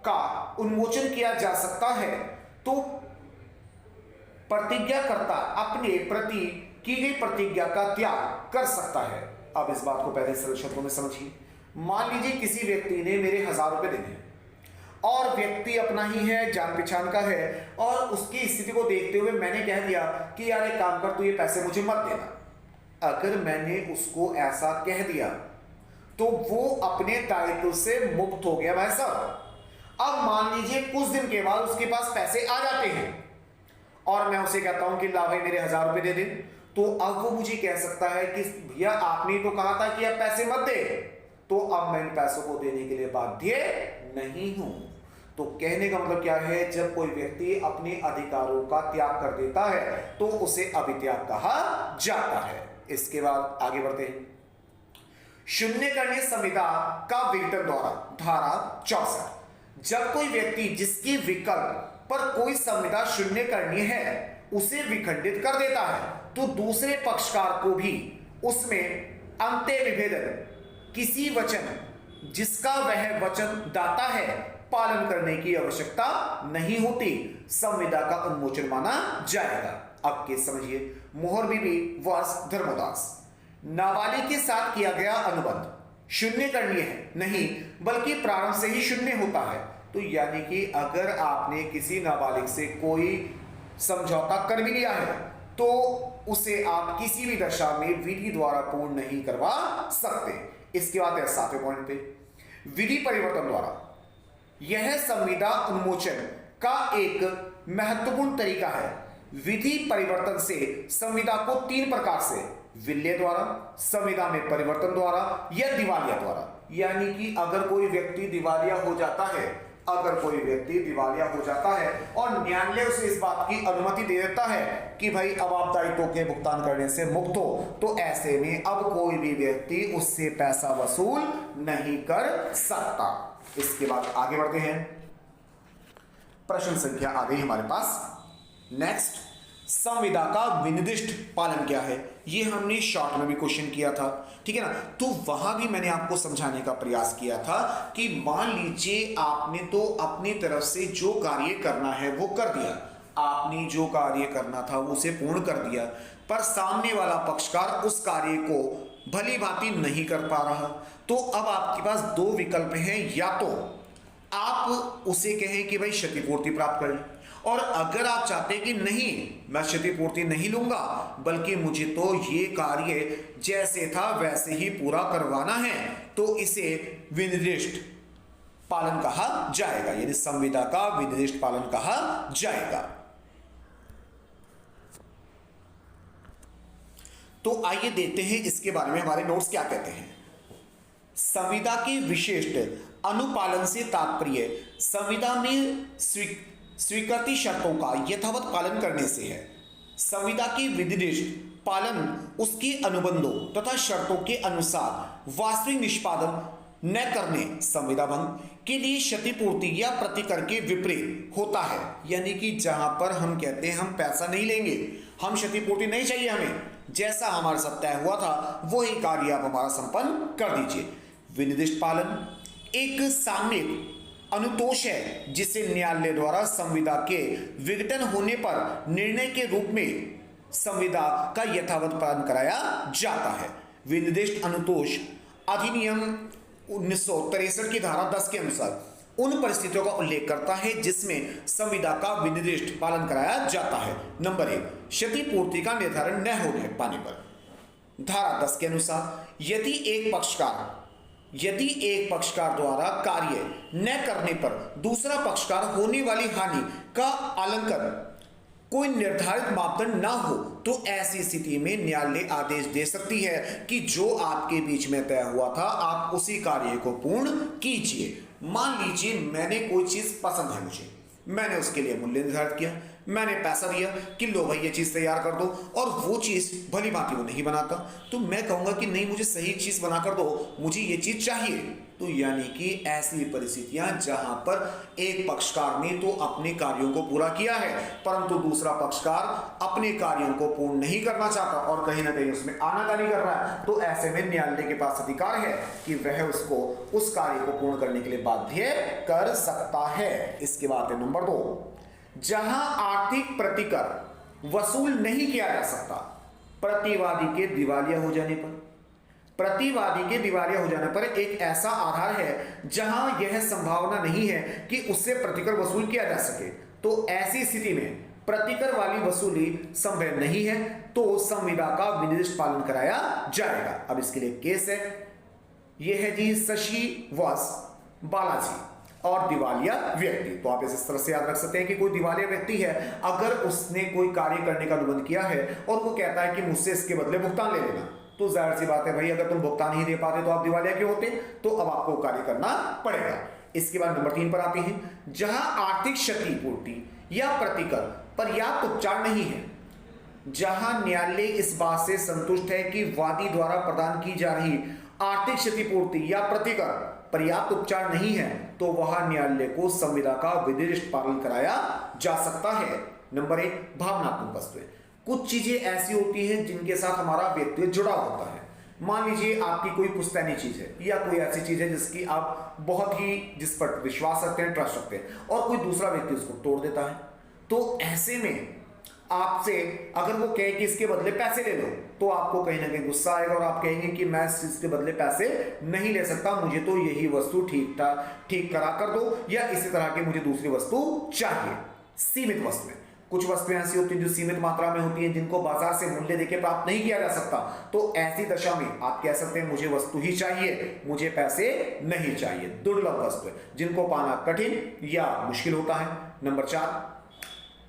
Speaker 1: का उन्मोचन किया जा सकता है तो प्रतिज्ञाकर्ता अपने प्रति की गई प्रतिज्ञा का त्याग कर सकता है। अब इस बात को पहले सरल शब्दों में समझिए। मान लीजिए किसी व्यक्ति ने मेरे 1000 रुपए देने और व्यक्ति अपना ही है, जान पहचान का है और उसकी स्थिति को देखते हुए मैंने कह दिया कि यार एक काम कर, तू ये पैसे मुझे मत देना। अगर मैंने उसको ऐसा कह दिया तो वो अपने दायित्व से मुक्त हो गया भाई साहब। अब मान लीजिए कुछ दिन के बाद उसके पास पैसे आ जाते हैं और मैं उसे कहता हूं कि ला भाई मेरे 1000 रुपए दे दे, तो अब वो मुझे कह सकता है कि भैया आपने तो कहा था कि आप पैसे मत दे, तो अब मैं इन पैसों को देने के लिए बाध्य नहीं हूं। तो कहने का मतलब क्या है, जब कोई व्यक्ति अपने अधिकारों का त्याग कर देता है तो उसे अभित्याग कहा जाता है। इसके बाद आगे बढ़ते हैं। शून्यकरणीय संविदा का विघटन द्वारा, धारा 64, जब कोई व्यक्ति जिसके विकल्प पर कोई संविदा शून्यकरणीय है उसे विखंडित कर देता है तो दूसरे पक्षकार को भी उसमें अंत्य विभेदन किसी वचन जिसका वह वचन दाता है पालन करने की आवश्यकता नहीं होती, संविदा का उन्मोचन माना जाएगा। अब के समझिए। मोहर बीबी वास धर्मदास, नाबालिग के साथ किया गया अनुबंध शून्यकरणीय है नहीं बल्कि प्रारंभ से ही शून्य होता है। तो यानी कि अगर आपने किसी नाबालिग से कोई समझौता कर भी लिया है तो उसे आप किसी भी दशा में विधि द्वारा पूर्ण नहीं करवा सकते। इसके बाद है 7वें पॉइंट पे, विधि परिवर्तन द्वारा। यह संविदा उन्मोचन का एक महत्वपूर्ण तरीका है। विधि परिवर्तन से संविदा को 3 प्रकार से, विलय द्वारा, संविदा में परिवर्तन द्वारा या दिवालिया द्वारा। यानी कि अगर कोई व्यक्ति दिवालिया हो जाता है, अगर कोई व्यक्ति दिवालिया हो जाता है और न्यायालय उसे इस बात की अनुमति दे देता है कि भाई अब आप दायित्वों के भुगतान करने से मुक्त हो, तो ऐसे में अब कोई भी व्यक्ति उससे पैसा वसूल नहीं कर सकता। इसके बाद आगे बढ़ते हैं। प्रश्न संख्या आ गई हमारे पास। नेक्स्ट, संविदा का विनिर्दिष्ट पालन क्या है? ये हमने शॉर्ट में भी क्वेश्चन किया था, ठीक है ना। तो वहां भी मैंने आपको समझाने का प्रयास किया था कि मान लीजिए आपने तो अपनी तरफ से जो कार्य करना है वो कर दिया, आपने जो कार्य करना था वो उसे पूर्ण कर दिया, पर सामने वाला पक्षकार उस कार्य को भली भांति नहीं कर पा रहा, तो अब आपके पास 2 विकल्प हैं। या तो आप उसे कहें कि भाई क्षतिपूर्ति प्राप्त कर लें, और अगर आप चाहते हैं कि नहीं मैं क्षतिपूर्ति नहीं लूंगा बल्कि मुझे तो ये कार्य जैसे था वैसे ही पूरा करवाना है, तो इसे विनिर्दिष्ट पालन कहा जाएगा, यानी संविदा का विनिर्दिष्ट पालन कहा जाएगा। तो आइए देखते हैं इसके बारे में हमारे नोट्स क्या कहते हैं। संविदा के विशिष्ट अनुपालन से तात्पर्य संविदा में स्वीकृति शर्तों का यथावत पालन करने से है। संविदा के विनिर्दिष्ट पालन उसके अनुबंधों तथा शर्तों के अनुसार वास्तविक निष्पादन न करने संविदा भंग के लिए क्षतिपूर्ति या प्रतिकर के विपरीत होता है। यानी कि जहां पर हम कहते हैं हम पैसा नहीं लेंगे, हम क्षतिपूर्ति नहीं चाहिए, हमें जैसा हमारे साथ तय हुआ था वही कार्य आप हमारा संपन्न कर दीजिए। विनिर्दिष्ट पालन एक सामयिक अनुतोष है जिसे न्यायालय द्वारा संविदा के विघटन होने पर निर्णय के रूप में संविदा का यथावत पालन कराया जाता है। विनिर्दिष्ट अनुतोष अधिनियम 1963 की धारा 10 के अनुसार उन परिस्थितियों का उल्लेख करता है जिसमें संविदा का विनिर्दिष्ट पालन कराया जाता है। नंबर 1, क्षतिपूर्ति का निर्धारण न होने पाने पर। धारा 10 के अनुसार यदि एक पक्षकार द्वारा कार्य न करने पर दूसरा पक्षकार होने वाली हानि का आकलन कोई निर्धारित मापदंड ना हो तो ऐसी स्थिति में न्यायालय आदेश दे सकती है कि जो आपके बीच में तय हुआ था आप उसी कार्य को पूर्ण कीजिए। मान लीजिए मैंने कोई चीज पसंद है, मुझे, मैंने उसके लिए मूल्य निर्धारित किया, मैंने पैसा दिया कि लो भाई ये चीज तैयार कर दो, और वो चीज भली भांति वो नहीं बनाता, तो मैं कहूंगा कि नहीं मुझे सही चीज बना कर दो, मुझे ये चीज चाहिए। तो यानी कि ऐसी परिस्थितियां जहां पर एक पक्षकार ने तो अपने कार्यों को पूरा किया है परंतु दूसरा पक्षकार अपने कार्यों को पूर्ण नहीं करना चाहता और कहीं ना कहीं उसमें आनाकानी कर रहा है, तो ऐसे में न्यायालय के पास अधिकार है कि वह उसको उस कार्य को पूर्ण करने के लिए बाध्य कर सकता है। इसके बाद है नंबर 2, जहां आर्थिक प्रतिकर वसूल नहीं किया जा सकता। प्रतिवादी के दिवालिया हो जाने पर, प्रतिवादी के दिवालिया हो जाने पर एक ऐसा आधार है जहां यह संभावना नहीं है कि उससे प्रतिकर वसूल किया जा सके, तो ऐसी स्थिति में प्रतिकर वाली वसूली संभव नहीं है, तो संविदा का विनिर्दिष्ट पालन कराया जाएगा। अब इसके लिए केस है, यह है जी शशि वास बालाजी, और दिवालिया व्यक्ति। तो आप इस तरह से याद रख सकते हैं कि कोई दिवालिया व्यक्ति है, अगर उसने कोई कार्य करने का अनुबंध किया है और वो कहता है कि मुझसे इसके बदले भुगतान ले लेना, तो जाहिर सी बात है भाई, अगर तुम भुगतान नहीं दे पाते तो आप दिवालिया क्यों होते, तो अब आपको कार्य करना पड़ेगा। इसके बाद नंबर 3 पर आते हैं, जहां आर्थिक क्षतिपूर्ति या प्रतिकर पर्याप्त उपचार नहीं है, जहां न्यायालय इस बात से संतुष्ट है कि वादी द्वारा प्रदान की जा रही आर्थिक क्षतिपूर्ति या प्रतिकर पर्याप्त उपचार नहीं है, तो वहां न्यायालय को संविदा का विधिनिष्ठ पालन कराया जा सकता है। नंबर 1, भावनात्मक वस्तुएं। कुछ चीजें ऐसी होती हैं जिनके साथ हमारा व्यक्तित्व जुड़ा होता है। मान लीजिए आपकी कोई पुश्तैनी चीज है या कोई ऐसी चीज है जिसकी आप बहुत ही जिस पर विश्वास रखते हैं, ट्रस्ट रखते हैं, और कोई दूसरा व्यक्ति उसको तोड़ देता है, तो ऐसे में आपसे अगर वो कहे कि इसके बदले पैसे ले लो, तो आपको कहीं ना कहीं गुस्सा आएगा और आप कहेंगे कि मैं इसके बदले पैसे नहीं ले सकता, मुझे तो यही वस्तु ठीक करा कर दो, या इसी तरह की मुझे दूसरी वस्तु चाहिए। सीमित वस्तुएं, कुछ वस्तुएं ऐसी होती हैं जो सीमित मात्रा में होती हैं, जिनको बाजार से मूल्य देके प्राप्त नहीं किया जा सकता, तो ऐसी दशा में आप कह सकते हैं मुझे वस्तु ही चाहिए, मुझे पैसे नहीं चाहिए। दुर्लभ वस्तुएं, जिनको पाना कठिन या मुश्किल होता है। नंबर 4,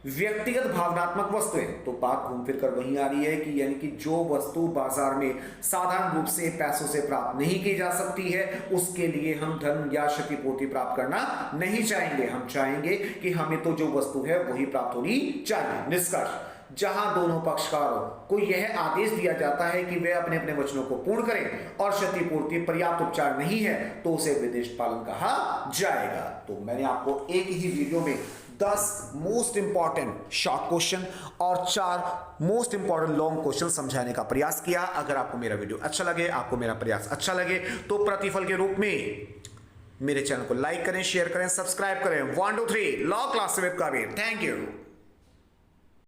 Speaker 1: व्यक्तिगत भावनात्मक वस्तुएं। तो बात घूम फिर कर वहीं आ रही है कि यानी कि जो वस्तु बाजार में साधारण रूप से पैसों से प्राप्त नहीं की जा सकती है, उसके लिए हम धन या क्षतिपूर्ति प्राप्त करना नहीं चाहेंगे। हम चाहेंगे कि हमें तो जो वस्तु है वही प्राप्त होनी चाहिए। निष्कर्ष, जहां दोनों पक्षकारों को यह आदेश दिया जाता है कि वे अपने अपने वचनों को पूर्ण करें और क्षतिपूर्ति पर्याप्त उपचार नहीं है, तो उसे विधिनिष्ठ पालन कहा जाएगा। तो मैंने आपको एक ही वीडियो में 10 मोस्ट इंपॉर्टेंट शॉर्ट क्वेश्चन और 4 मोस्ट इंपॉर्टेंट लॉन्ग क्वेश्चन समझाने का प्रयास किया। अगर आपको मेरा वीडियो अच्छा लगे, आपको मेरा प्रयास अच्छा लगे, तो प्रतिफल के रूप में मेरे चैनल को लाइक करें, शेयर करें, सब्सक्राइब करें। 1 2 3 law class with Kabir. Thank you.